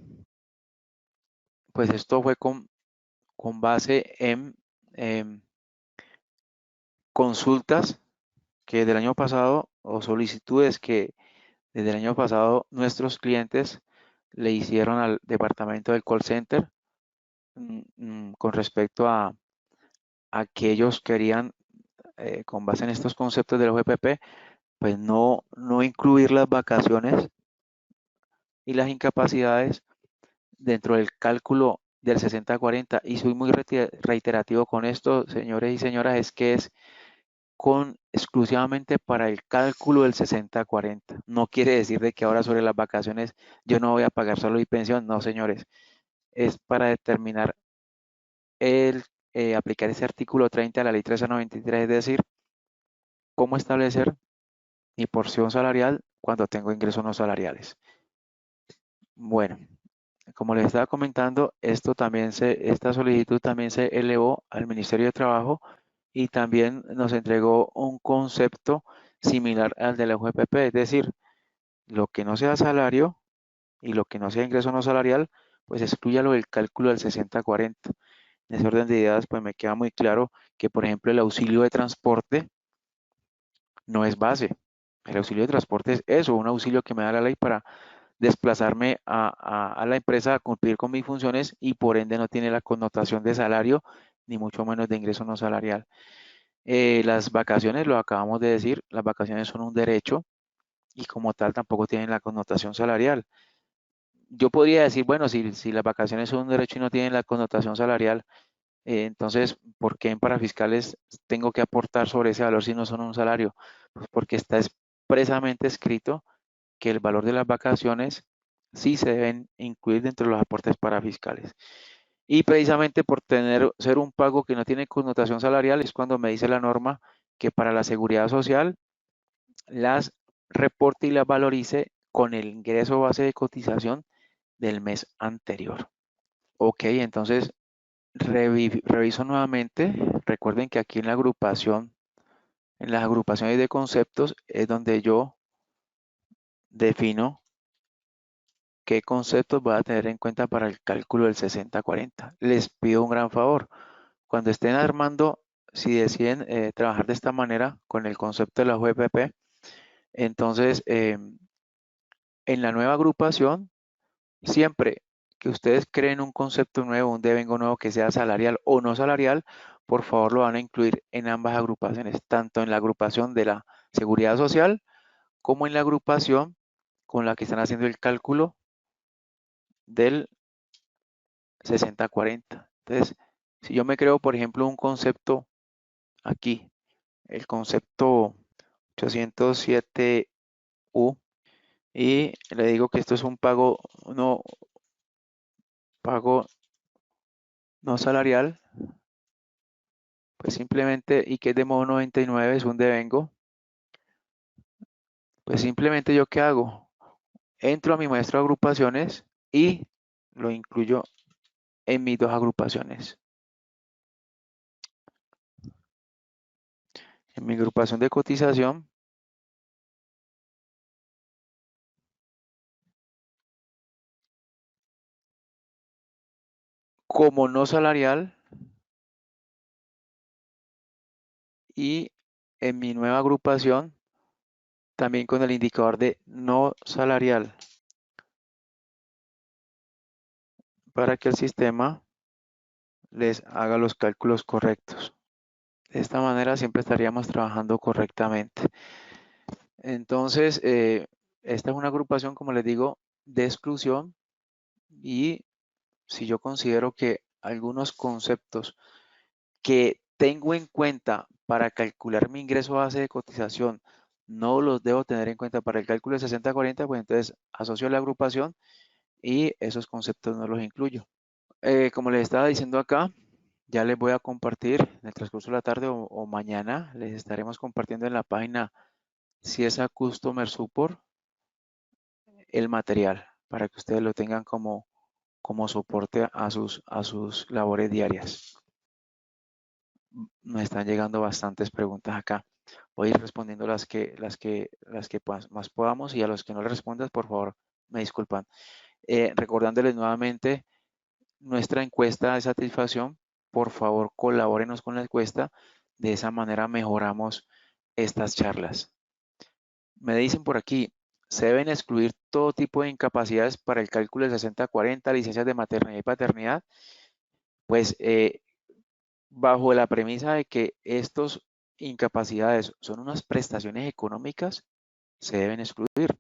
pues esto fue con base en consultas que del año pasado o solicitudes que desde el año pasado nuestros clientes le hicieron al departamento del call center con respecto a que ellos querían, con base en estos conceptos del OGPP, pues no incluir las vacaciones y las incapacidades dentro del cálculo del 60-40. Y soy muy reiterativo con esto, señores y señoras, es que es exclusivamente para el cálculo del 60-40. No quiere decir de que ahora sobre las vacaciones yo no voy a pagar solo mi pensión, no, señores. Es para determinar aplicar ese artículo 30 de la ley 1393, es decir, cómo establecer mi porción salarial cuando tengo ingresos no salariales. Bueno, como les estaba comentando, esta solicitud también se elevó al Ministerio de Trabajo y también nos entregó un concepto similar al de la UGPP, es decir, lo que no sea salario y lo que no sea ingreso no salarial, pues exclúyalo del cálculo del 60-40. En ese orden de ideas, pues me queda muy claro que, por ejemplo, el auxilio de transporte no es base. El auxilio de transporte es eso, un auxilio que me da la ley para desplazarme a la empresa a cumplir con mis funciones y por ende no tiene la connotación de salario ni mucho menos de ingreso no salarial. Las vacaciones, lo acabamos de decir, las vacaciones son un derecho y como tal tampoco tienen la connotación salarial. Yo podría decir, bueno, si las vacaciones son un derecho y no tienen la connotación salarial, entonces, ¿por qué en parafiscales tengo que aportar sobre ese valor si no son un salario? Pues porque está expresamente escrito que el valor de las vacaciones sí se deben incluir dentro de los aportes parafiscales. Y precisamente por ser un pago que no tiene connotación salarial es cuando me dice la norma que para la seguridad social las reporte y las valorice con el ingreso base de cotización del mes anterior. Ok, entonces reviso nuevamente. Recuerden que aquí en la agrupación, en las agrupaciones de conceptos, es donde yo defino qué conceptos voy a tener en cuenta para el cálculo del 60-40. Les pido un gran favor. Cuando estén armando, si deciden trabajar de esta manera con el concepto de la UEPP, entonces en la nueva agrupación, siempre que ustedes creen un concepto nuevo, un devengo nuevo que sea salarial o no salarial, por favor lo van a incluir en ambas agrupaciones, tanto en la agrupación de la seguridad social como en la agrupación con la que están haciendo el cálculo del 60-40. Entonces, si yo me creo, por ejemplo, un concepto aquí, el concepto 807U, y le digo que esto es un pago no salarial, pues simplemente, y que es de modo 99, es un devengo, pues simplemente yo qué hago, entro a mi maestro de agrupaciones y lo incluyo en mis dos agrupaciones. En mi agrupación de cotización, como no salarial, y en mi nueva agrupación también con el indicador de no salarial para que el sistema les haga los cálculos correctos. De esta manera siempre estaríamos trabajando correctamente. Entonces, esta es una agrupación, como les digo, de exclusión y si yo considero que algunos conceptos que tengo en cuenta para calcular mi ingreso base de cotización no los debo tener en cuenta para el cálculo de 60-40, pues entonces asocio la agrupación y esos conceptos no los incluyo. Como les estaba diciendo acá, ya les voy a compartir en el transcurso de la tarde o mañana, les estaremos compartiendo en la página CIESA Customer Support el material para que ustedes lo tengan como soporte a sus labores diarias. Me están llegando bastantes preguntas acá. Voy a ir respondiendo las que más podamos y a los que no les respondas, por favor, me disculpan. Recordándoles nuevamente nuestra encuesta de satisfacción. Por favor, colabórenos con la encuesta. De esa manera mejoramos estas charlas. Me dicen por aquí, se deben excluir todo tipo de incapacidades para el cálculo del 60-40, licencias de maternidad y paternidad. Pues bajo la premisa de que estas incapacidades son unas prestaciones económicas, se deben excluir.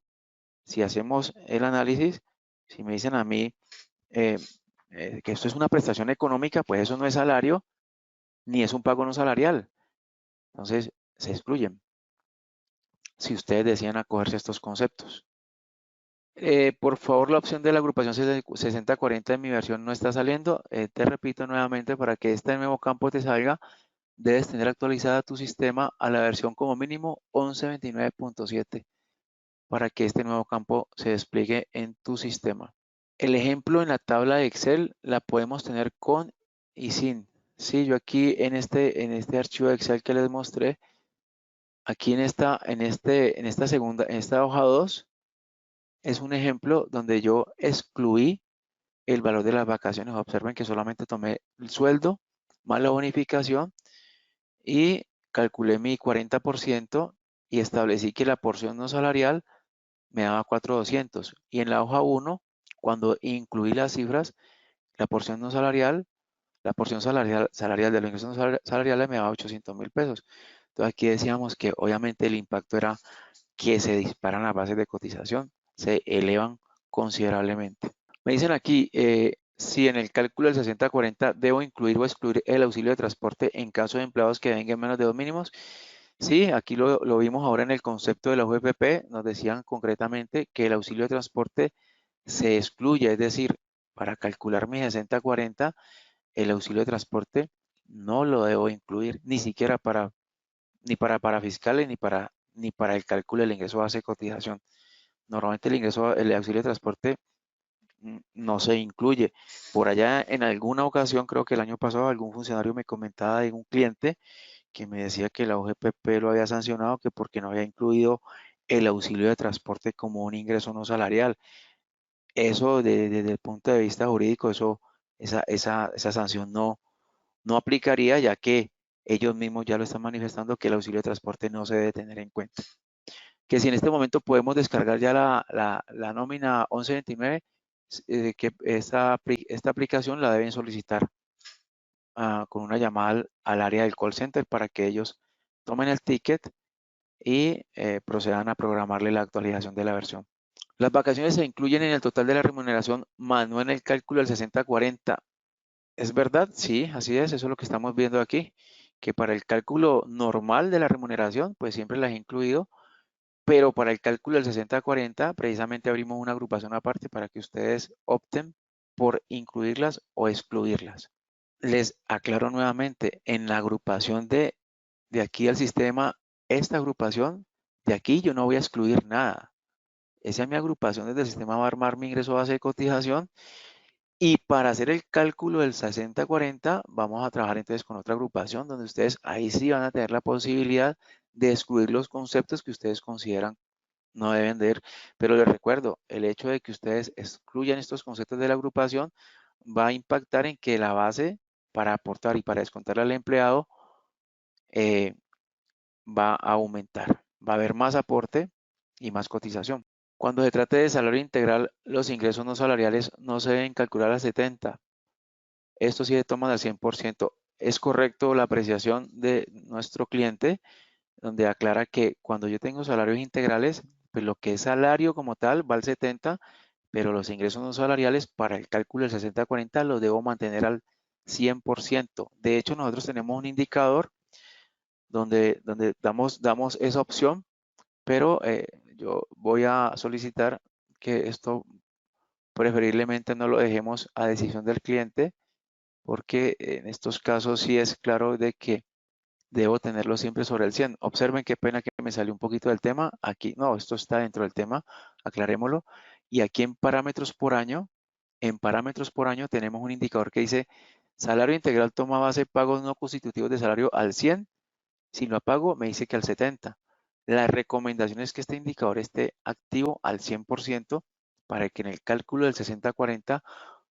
Si hacemos el análisis, si me dicen a mí eh, que esto es una prestación económica, pues eso no es salario ni es un pago no salarial. Entonces, se excluyen si ustedes deciden acogerse a estos conceptos. Por favor, la opción de la agrupación 6040 en mi versión no está saliendo. Te repito nuevamente, para que este nuevo campo te salga, debes tener actualizada tu sistema a la versión como mínimo 1129.7 para que este nuevo campo se despliegue en tu sistema. El ejemplo en la tabla de Excel la podemos tener con y sin. Sí, yo aquí en este archivo de Excel que les mostré, aquí en esta hoja 2, es un ejemplo donde yo excluí el valor de las vacaciones. Observen que solamente tomé el sueldo más la bonificación y calculé mi 40% y establecí que la porción no salarial me daba 4,200. Y en la hoja 1, cuando incluí las cifras, la porción no salarial, la porción salarial de los ingresos no salariales me daba 800.000 pesos. Entonces aquí decíamos que obviamente el impacto era que se disparan las bases de cotización, se elevan considerablemente. Me dicen aquí, si en el cálculo del 60-40 debo incluir o excluir el auxilio de transporte en caso de empleados que vengan menos de 2 mínimos. Sí, aquí lo vimos ahora en el concepto de la UFP, nos decían concretamente que el auxilio de transporte se excluye, es decir, para calcular mi 60-40, el auxilio de transporte no lo debo incluir, ni siquiera ni para fiscales, ni para el cálculo del ingreso base de cotización. Normalmente el auxilio de transporte no se incluye. Por allá en alguna ocasión, creo que el año pasado, algún funcionario me comentaba de un cliente que me decía que la OGPP lo había sancionado que porque no había incluido el auxilio de transporte como un ingreso no salarial. Eso desde el punto de vista jurídico, esa sanción no aplicaría, ya que ellos mismos ya lo están manifestando que el auxilio de transporte no se debe tener en cuenta. Que si en este momento podemos descargar ya la nómina 1129, que esta aplicación la deben solicitar con una llamada al área del call center para que ellos tomen el ticket y procedan a programarle la actualización de la versión. Las vacaciones se incluyen en el total de la remuneración, más no en el cálculo del 60-40. ¿Es verdad? Sí, así es, eso es lo que estamos viendo aquí, que para el cálculo normal de la remuneración, pues siempre las he incluido, pero para el cálculo del 60-40, precisamente abrimos una agrupación aparte para que ustedes opten por incluirlas o excluirlas. Les aclaro nuevamente, en la agrupación de aquí al sistema, esta agrupación, de aquí yo no voy a excluir nada. Esa es mi agrupación desde el sistema va a armar mi ingreso base de cotización y para hacer el cálculo del 60-40 vamos a trabajar entonces con otra agrupación donde ustedes ahí sí van a tener la posibilidad de excluir los conceptos que ustedes consideran no deben de ir. Pero les recuerdo, el hecho de que ustedes excluyan estos conceptos de la agrupación va a impactar en que la base para aportar y para descontarle al empleado eh, va a aumentar. Va a haber más aporte y más cotización. Cuando se trate de salario integral, los ingresos no salariales no se deben calcular a 70. Esto sí se toma al 100%. Es correcto la apreciación de nuestro cliente, donde aclara que cuando yo tengo salarios integrales, pues lo que es salario como tal va al 70, pero los ingresos no salariales para el cálculo del 60-40 los debo mantener al 100%. De hecho, nosotros tenemos un indicador donde damos esa opción, pero yo voy a solicitar que esto preferiblemente no lo dejemos a decisión del cliente, porque en estos casos sí es claro de que debo tenerlo siempre sobre el 100. Observen qué pena que me salió un poquito del tema. Aquí, no, esto está dentro del tema, aclarémoslo. Y aquí en parámetros por año tenemos un indicador que dice salario integral toma base pagos no constitutivos de salario al 100. Si lo apago, me dice que al 70. La recomendación es que este indicador esté activo al 100% para que en el cálculo del 60-40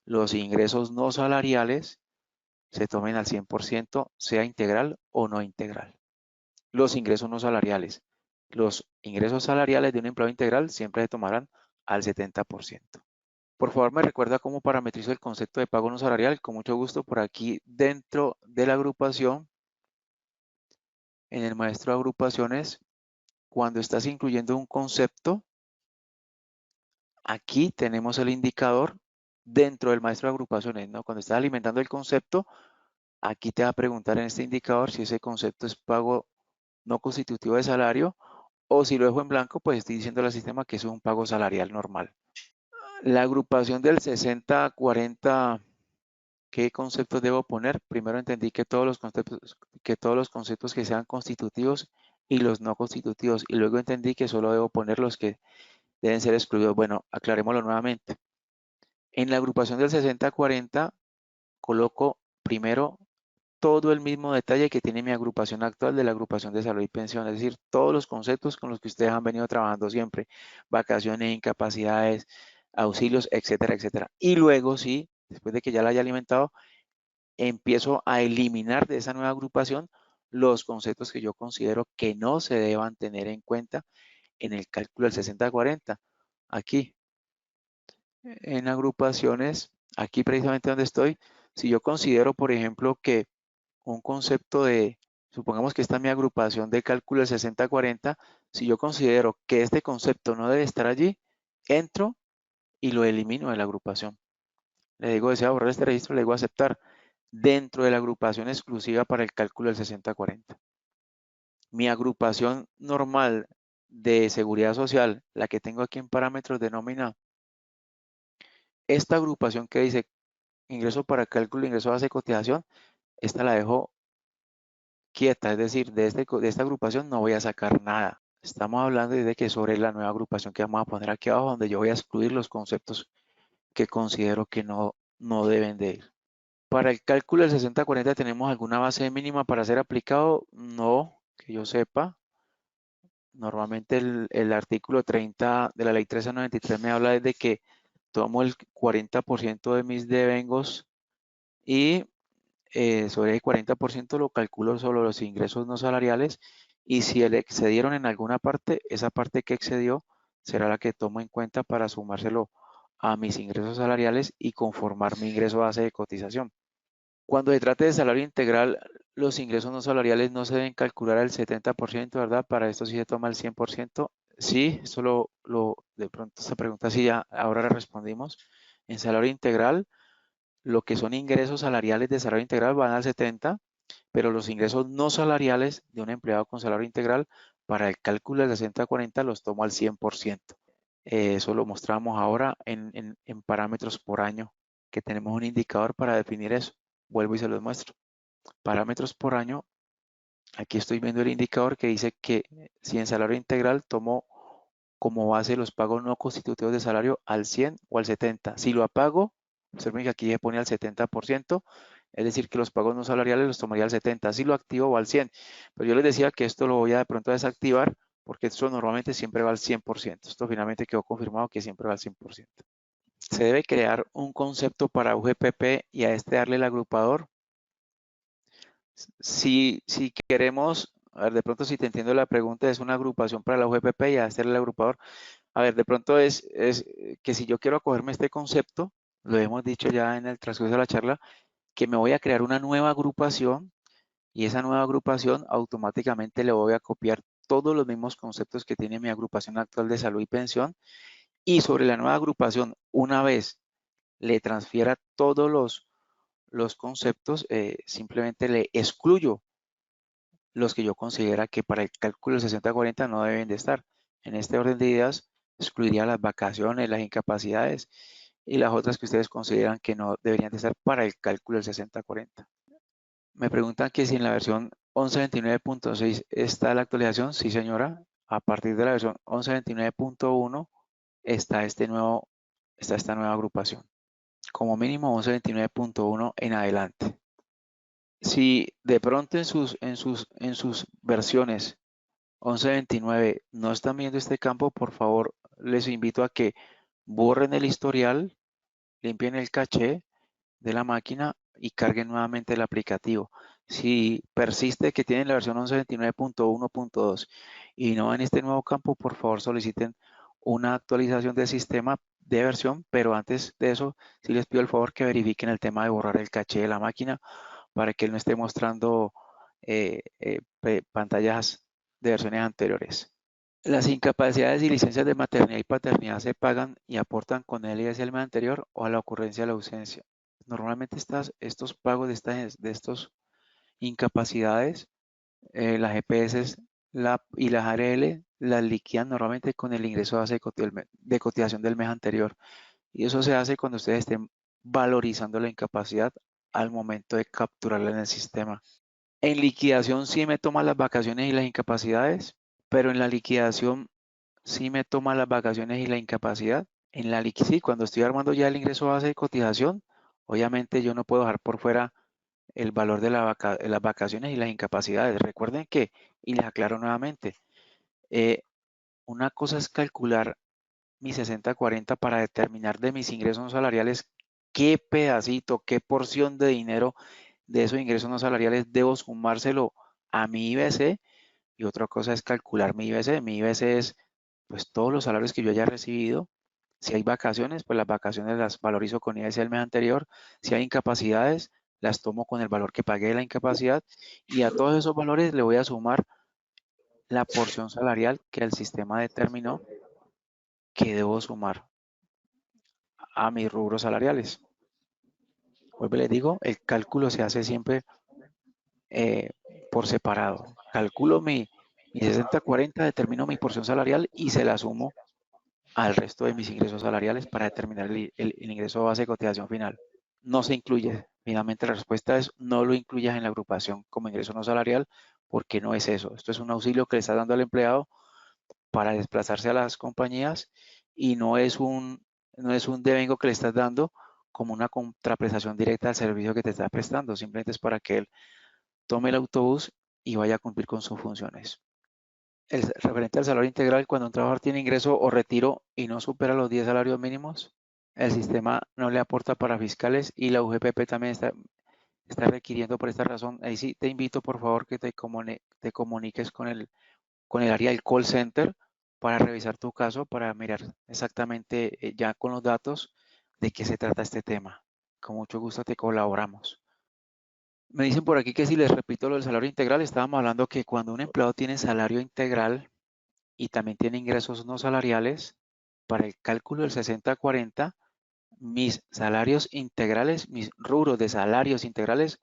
los ingresos no salariales se tomen al 100%, sea integral o no integral. Los ingresos no salariales. Los ingresos salariales de un empleado integral siempre se tomarán al 70%. Por favor, me recuerda cómo parametrizo el concepto de pago no salarial. Con mucho gusto, por aquí dentro de la agrupación, en el maestro de agrupaciones, cuando estás incluyendo un concepto, aquí tenemos el indicador dentro del maestro de agrupaciones, ¿no? Cuando estás alimentando el concepto, aquí te va a preguntar en este indicador si ese concepto es pago no constitutivo de salario o si lo dejo en blanco, pues estoy diciendo al sistema que es un pago salarial normal. La agrupación del 60-40, ¿qué conceptos debo poner? Primero entendí que todos los conceptos que sean constitutivos y los no constitutivos, y luego entendí que solo debo poner los que deben ser excluidos. Bueno, aclarémoslo nuevamente. En la agrupación del 60-40 coloco primero todo el mismo detalle que tiene mi agrupación actual de la agrupación de salud y pensión, es decir, todos los conceptos con los que ustedes han venido trabajando siempre, vacaciones, incapacidades, auxilios, etcétera, etcétera. Y luego sí, después de que ya la haya alimentado, empiezo a eliminar de esa nueva agrupación los conceptos que yo considero que no se deban tener en cuenta en el cálculo del 60-40. Aquí, en agrupaciones, aquí precisamente donde estoy, si yo considero, por ejemplo, que un concepto de, supongamos que esta es mi agrupación de cálculo del 60-40, si yo considero que este concepto no debe estar allí, entro y lo elimino de la agrupación. Le digo, deseo borrar este registro, le digo aceptar dentro de la agrupación exclusiva para el cálculo del 60-40. Mi agrupación normal de seguridad social, la que tengo aquí en parámetros de nómina, esta agrupación que dice ingreso para cálculo, ingreso base de cotización, esta la dejo quieta, es decir, de esta agrupación no voy a sacar nada. Estamos hablando de que sobre la nueva agrupación que vamos a poner aquí abajo, donde yo voy a excluir los conceptos que considero que no deben de ir. Para el cálculo del 60-40, ¿tenemos alguna base mínima para ser aplicado? No, que yo sepa. Normalmente el artículo 30 de la ley 1393 me habla de que tomo el 40% de mis devengos y sobre el 40% lo calculo sobre los ingresos no salariales y si excedieron en alguna parte, esa parte que excedió será la que tomo en cuenta para sumárselo a mis ingresos salariales y conformar mi ingreso base de cotización. Cuando se trate de salario integral, los ingresos no salariales no se deben calcular al 70%, ¿verdad? Para esto sí se toma el 100%. Sí, esto de pronto esta pregunta sí ya ahora la respondimos. En salario integral, lo que son ingresos salariales de salario integral van al 70%, pero los ingresos no salariales de un empleado con salario integral para el cálculo del 60-40 los tomo al 100%. Eso lo mostramos ahora en parámetros por año, que tenemos un indicador para definir eso. Vuelvo y se los muestro. Parámetros por año. Aquí estoy viendo el indicador que dice que si en salario integral tomo como base los pagos no constitutivos de salario al 100 o al 70. Si lo apago, observen que aquí se pone al 70%, es decir, que los pagos no salariales los tomaría al 70. Si lo activo va al 100. Pero yo les decía que esto lo voy a de pronto a desactivar porque esto normalmente siempre va al 100%. Esto finalmente quedó confirmado que siempre va al 100%. Se debe crear un concepto para UGPP y a este darle el agrupador. Si queremos, a ver, de pronto si te entiendo la pregunta, es una agrupación para la UGPP y a este darle el agrupador. A ver, de pronto es que si yo quiero acogerme este concepto, lo hemos dicho ya en el transcurso de la charla, que me voy a crear una nueva agrupación y esa nueva agrupación automáticamente le voy a copiar todos los mismos conceptos que tiene mi agrupación actual de salud y pensión y sobre la nueva agrupación, una vez le transfiera todos los conceptos, simplemente le excluyo los que yo considera que para el cálculo del 60-40 no deben de estar. En este orden de ideas, excluiría las vacaciones, las incapacidades y las otras que ustedes consideran que no deberían de estar para el cálculo del 60-40. Me preguntan que si en la versión 1129.6 está la actualización. Sí, señora. A partir de la versión 1129.1 está esta nueva agrupación. Como mínimo 1129.1 en adelante. Si de pronto en sus versiones 1129 no están viendo este campo, por favor, les invito a que borren el historial, limpien el caché de la máquina y carguen nuevamente el aplicativo. Si persiste que tienen la versión 1129.1.2 y no en este nuevo campo, por favor soliciten una actualización del sistema de versión, pero antes de eso, sí les pido el favor que verifiquen el tema de borrar el caché de la máquina para que él no esté mostrando pantallas de versiones anteriores. Las incapacidades y licencias de maternidad y paternidad se pagan y aportan con el ISL anterior o a la ocurrencia de la ausencia. Normalmente estos pagos de estos incapacidades, las GPS y las ARL las liquidan normalmente con el ingreso de cotización del mes anterior. Y eso se hace cuando ustedes estén valorizando la incapacidad al momento de capturarla en el sistema. En liquidación sí me toman las vacaciones y las incapacidades, pero en la liquidación sí me toman las vacaciones y la incapacidad. Sí, cuando estoy armando ya el ingreso base de cotización, obviamente yo no puedo dejar por fuera el valor de las vacaciones y las incapacidades. Recuerden que, y les aclaro nuevamente, eh, una cosa es calcular mi 60-40 para determinar de mis ingresos no salariales qué pedacito, qué porción de dinero de esos ingresos no salariales debo sumárselo a mi IBC, y otra cosa es calcular mi IBC. Mi IBC es pues todos los salarios que yo haya recibido. Si hay vacaciones, pues las vacaciones las valorizo con IBC del mes anterior. Si hay incapacidades, las tomo con el valor que pagué de la incapacidad, y a todos esos valores le voy a sumar la porción salarial que el sistema determinó que debo sumar a mis rubros salariales. Vuelvo y les digo, el cálculo se hace siempre eh, por separado. Calculo mi 60-40, determino mi porción salarial y se la sumo al resto de mis ingresos salariales para determinar el ingreso base de cotización final. No se incluye. Finalmente la respuesta es no lo incluyas en la agrupación como ingreso no salarial, porque no es eso. Esto es un auxilio que le está dando al empleado para desplazarse a las compañías, y no es un devengo que le estás dando como una contraprestación directa al servicio que te está prestando. Simplemente es para que él tome el autobús y vaya a cumplir con sus funciones. Referente al salario integral, cuando un trabajador tiene ingreso o retiro y no supera los 10 salarios mínimos, el sistema no le aporta para fiscales, y la UGPP también está requiriendo por esta razón. Ahí sí te invito por favor que te comuniques con el área del call center para revisar tu caso, para mirar exactamente ya con los datos de qué se trata este tema. Con mucho gusto te colaboramos. Me dicen por aquí que si les repito lo del salario integral, estábamos hablando que cuando un empleado tiene salario integral y también tiene ingresos no salariales, para el cálculo del 60-40, mis salarios integrales, mis rubros de salarios integrales,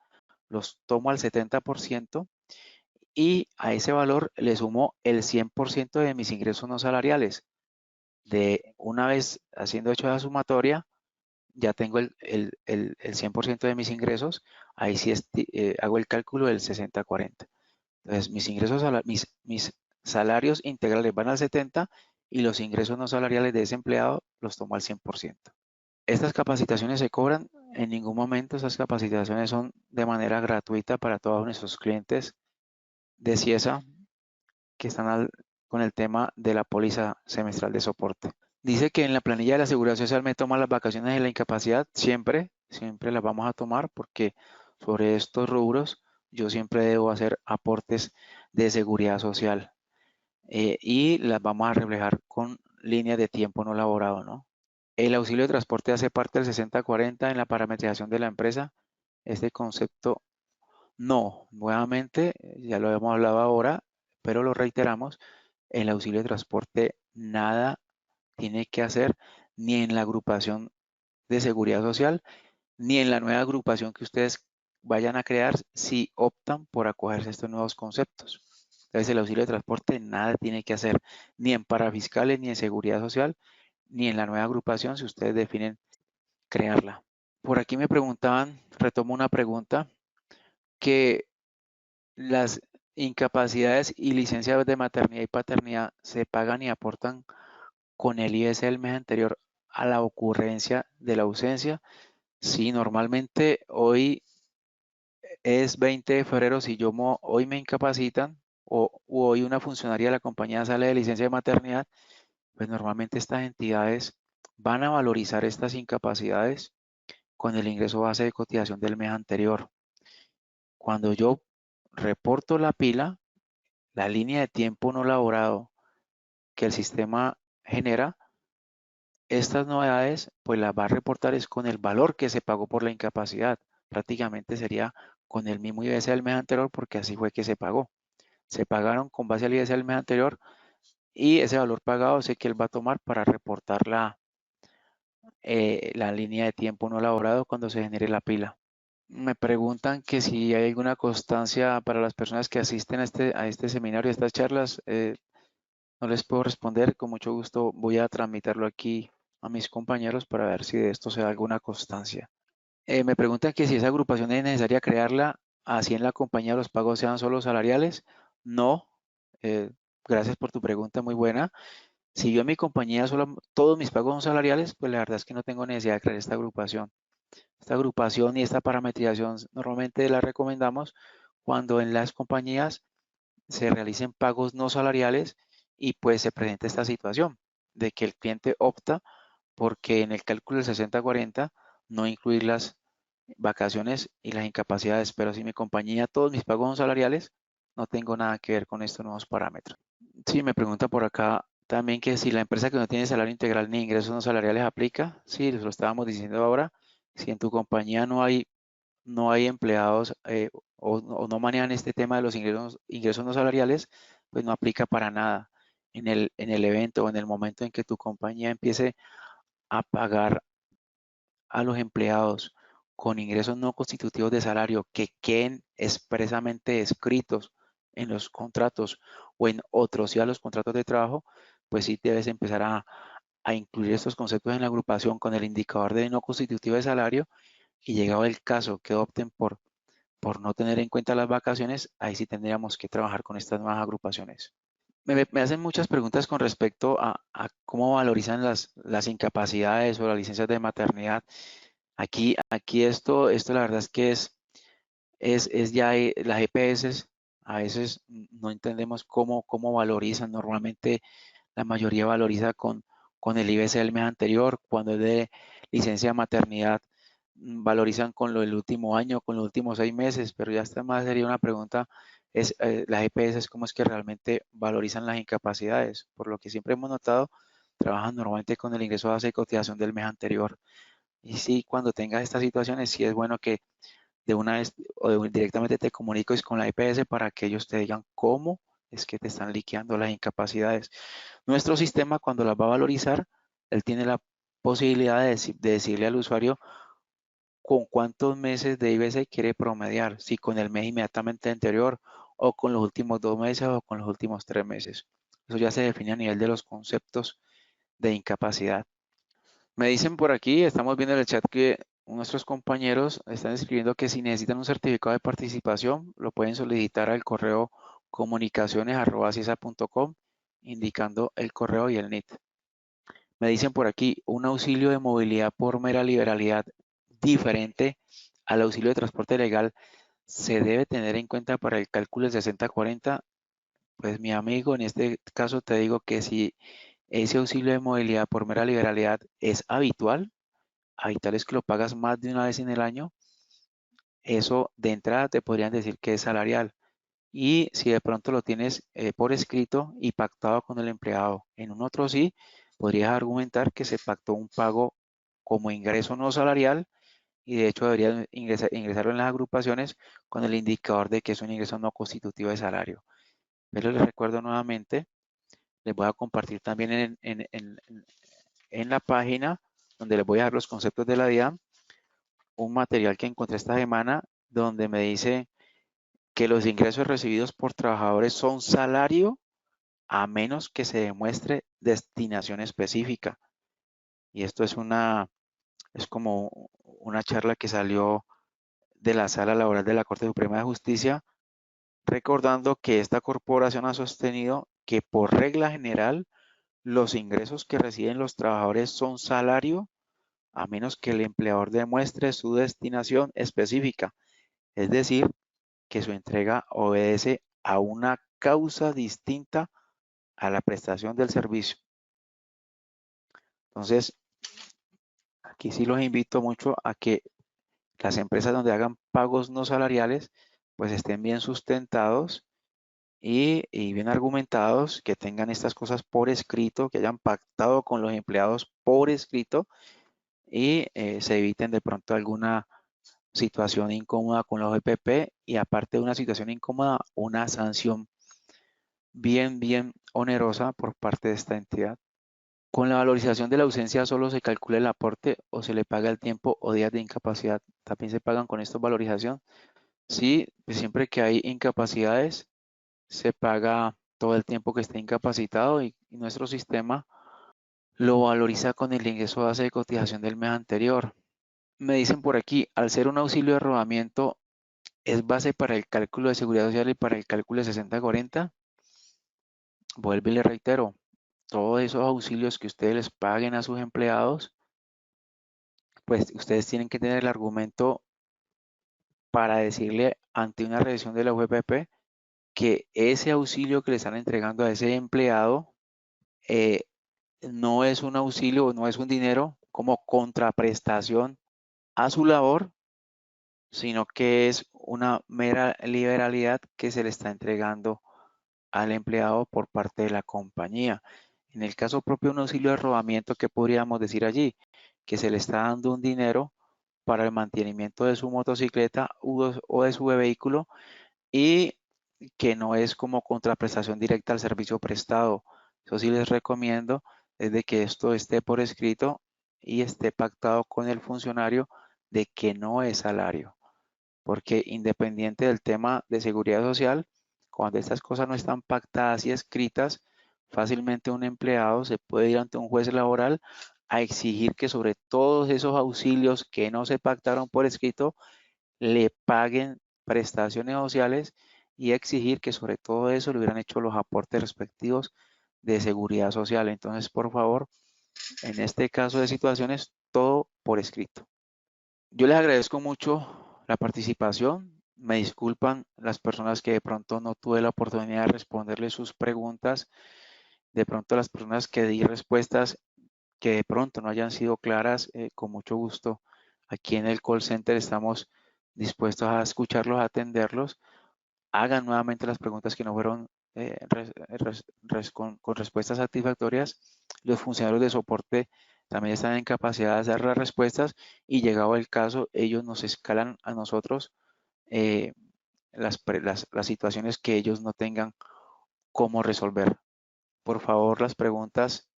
los tomo al 70%, y a ese valor le sumo el 100% de mis ingresos no salariales. De una vez haciendo hecho la sumatoria, ya tengo el 100% de mis ingresos. Ahí sí hago el cálculo del 60-40. Entonces, mis salarios integrales van al 70% y los ingresos no salariales de ese empleado los tomo al 100%. Estas capacitaciones se cobran en ningún momento. Estas capacitaciones son de manera gratuita para todos nuestros clientes de CIESA que están con el tema de la póliza semestral de soporte. Dice que en la planilla de la Seguridad Social me toma las vacaciones y la incapacidad. Siempre las vamos a tomar, porque sobre estos rubros yo siempre debo hacer aportes de seguridad social, y las vamos a reflejar con líneas de tiempo no laborado, ¿no? El auxilio de transporte hace parte del 60-40 en la parametrización de la empresa. Este concepto no, nuevamente, ya lo hemos hablado ahora, pero lo reiteramos, el auxilio de transporte nada tiene que hacer, ni en la agrupación de seguridad social, ni en la nueva agrupación que ustedes vayan a crear si optan por acogerse a estos nuevos conceptos. Entonces, el auxilio de transporte nada tiene que hacer, ni en parafiscales, ni en seguridad social, ni en la nueva agrupación si ustedes definen crearla. Por aquí me preguntaban, retomo una pregunta, que las incapacidades y licencias de maternidad y paternidad se pagan y aportan con el IS del mes anterior a la ocurrencia de la ausencia. Sí, normalmente hoy es 20 de febrero. Si hoy me incapacitan, o hoy una funcionaria de la compañía sale de licencia de maternidad, pues normalmente estas entidades van a valorizar estas incapacidades con el ingreso base de cotización del mes anterior. Cuando yo reporto la pila, la línea de tiempo no laborado que el sistema genera, estas novedades pues las va a reportar es con el valor que se pagó por la incapacidad. Prácticamente sería con el mismo IBS del mes anterior porque así fue que se pagó. Se pagaron con base al IBS del mes anterior y ese valor pagado es el que él va a tomar para reportar la línea de tiempo no laborado cuando se genere la pila. Me preguntan que si hay alguna constancia para las personas que asisten a este seminario, a estas charlas. No les puedo responder. Con mucho gusto voy a tramitarlo aquí a mis compañeros para ver si de esto se da alguna constancia. Me preguntan que si esa agrupación es necesaria crearla, así en la compañía los pagos sean solo salariales. No. Eh, gracias por tu pregunta, muy buena. Si yo en mi compañía solo todos mis pagos son salariales, pues la verdad es que no tengo necesidad de crear esta agrupación. Esta agrupación y esta parametrización normalmente la recomendamos cuando en las compañías se realicen pagos no salariales y pues se presenta esta situación de que el cliente opta porque en el cálculo del 60-40 no incluir las vacaciones y las incapacidades, pero si mi compañía todos mis pagos son salariales, no tengo nada que ver con estos nuevos parámetros. Sí, me pregunta por acá también que si la empresa que no tiene salario integral ni ingresos no salariales aplica. Sí, lo estábamos diciendo ahora. Si en tu compañía no hay empleados o no manejan este tema de los ingresos no salariales, pues no aplica para nada. En el evento o en el momento en que tu compañía empiece a pagar a los empleados con ingresos no constitutivos de salario que queden expresamente escritos en los contratos o en otros ya los contratos de trabajo, pues sí debes empezar a incluir estos conceptos en la agrupación con el indicador de no constitutivo de salario y llegado el caso que opten por no tener en cuenta las vacaciones, ahí sí tendríamos que trabajar con estas nuevas agrupaciones. Me hacen muchas preguntas con respecto a cómo valorizan las incapacidades o las licencias de maternidad. Aquí esto la verdad es que es ya las EPS, a veces no entendemos cómo valorizan. Normalmente la mayoría valoriza con el IBC del mes anterior. Cuando es de licencia de maternidad, valorizan con lo del último año, con los últimos 6 meses, pero ya está más sería una pregunta, es las EPS, cómo es que realmente valorizan las incapacidades. Por lo que siempre hemos notado, trabajan normalmente con el ingreso base de cotización del mes anterior. Y sí, cuando tengas estas situaciones, sí es bueno que de una vez directamente te comuniques con la EPS para que ellos te digan cómo es que te están liqueando las incapacidades. Nuestro sistema, cuando las va a valorizar, él tiene la posibilidad de decirle al usuario con cuántos meses de IBC quiere promediar, si con el mes inmediatamente anterior o con los últimos 2 meses o con los últimos 3 meses. Eso ya se define a nivel de los conceptos de incapacidad. Me dicen por aquí, estamos viendo en el chat que nuestros compañeros están escribiendo que si necesitan un certificado de participación, lo pueden solicitar al correo comunicaciones@ciesa.com, indicando el correo y el NIT. Me dicen por aquí, un auxilio de movilidad por mera liberalidad diferente al auxilio de transporte legal se debe tener en cuenta para el cálculo del 60-40. Pues mi amigo, en este caso te digo que si ese auxilio de movilidad por mera liberalidad es habitual es que lo pagas más de una vez en el año, eso de entrada te podrían decir que es salarial. Y si de pronto lo tienes por escrito y pactado con el empleado en un otro sí, podrías argumentar que se pactó un pago como ingreso no salarial y de hecho deberías ingresarlo en las agrupaciones con el indicador de que es un ingreso no constitutivo de salario. Pero les recuerdo nuevamente, les voy a compartir también en la página donde les voy a dar los conceptos de la DIAN, un material que encontré esta semana donde me dice que los ingresos recibidos por trabajadores son salario a menos que se demuestre destinación específica. Y esto es como una charla que salió de la Sala Laboral de la Corte Suprema de Justicia, recordando que esta corporación ha sostenido que por regla general los ingresos que reciben los trabajadores son salario a menos que el empleador demuestre su destinación específica, es decir, que su entrega obedece a una causa distinta a la prestación del servicio. Entonces, aquí sí los invito mucho a que las empresas donde hagan pagos no salariales, pues estén bien sustentados y bien argumentados, que tengan estas cosas por escrito, que hayan pactado con los empleados por escrito y se eviten de pronto alguna situación incómoda con los EPP y aparte de una situación incómoda, una sanción bien onerosa por parte de esta entidad. Con la valorización de la ausencia solo se calcula el aporte o se le paga el tiempo o días de incapacidad. También se pagan con esto valorización. Sí, pues siempre que hay incapacidades, se paga todo el tiempo que esté incapacitado y nuestro sistema lo valoriza con el ingreso base de cotización del mes anterior. Me dicen por aquí, al ser un auxilio de rodamiento, ¿es base para el cálculo de seguridad social y para el cálculo de 60-40? Vuelvo y le reitero, todos esos auxilios que ustedes les paguen a sus empleados, pues ustedes tienen que tener el argumento para decirle ante una revisión de la UGPP que ese auxilio que le están entregando a ese empleado eh, no es un auxilio, no es un dinero como contraprestación a su labor, sino que es una mera liberalidad que se le está entregando al empleado por parte de la compañía. En el caso propio de un auxilio de rodamiento, ¿qué podríamos decir allí? Que se le está dando un dinero para el mantenimiento de su motocicleta o de su vehículo y que no es como contraprestación directa al servicio prestado. Eso sí les recomiendo es de que esto esté por escrito y esté pactado con el funcionario de que no es salario. Porque independiente del tema de seguridad social, cuando estas cosas no están pactadas y escritas, fácilmente un empleado se puede ir ante un juez laboral a exigir que sobre todos esos auxilios que no se pactaron por escrito, le paguen prestaciones sociales y exigir que sobre todo eso le hubieran hecho los aportes respectivos de seguridad social. Entonces, por favor, en este caso de situaciones, todo por escrito. Yo les agradezco mucho la participación. Me disculpan las personas que de pronto no tuve la oportunidad de responderles sus preguntas. De pronto las personas que di respuestas que de pronto no hayan sido claras, con mucho gusto. Aquí en el call center estamos dispuestos a escucharlos, a atenderlos. Hagan nuevamente las preguntas que no fueron con respuestas satisfactorias. Los funcionarios de soporte también están en capacidad de dar las respuestas y llegado el caso, ellos nos escalan a nosotros eh, las situaciones que ellos no tengan cómo resolver. Por favor, las preguntas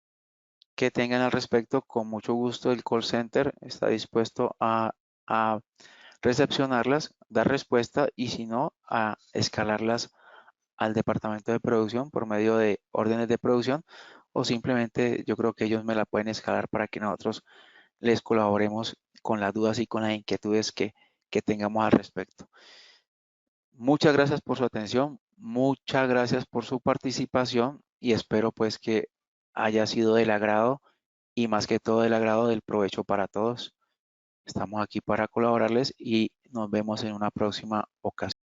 que tengan al respecto, con mucho gusto el call center está dispuesto a recepcionarlas, dar respuesta y si no, a escalarlas al departamento de producción por medio de órdenes de producción o simplemente yo creo que ellos me la pueden escalar para que nosotros les colaboremos con las dudas y con las inquietudes que tengamos al respecto. Muchas gracias por su atención, muchas gracias por su participación y espero pues que haya sido del agrado y más que todo del agrado del provecho para todos. Estamos aquí para colaborarles y nos vemos en una próxima ocasión.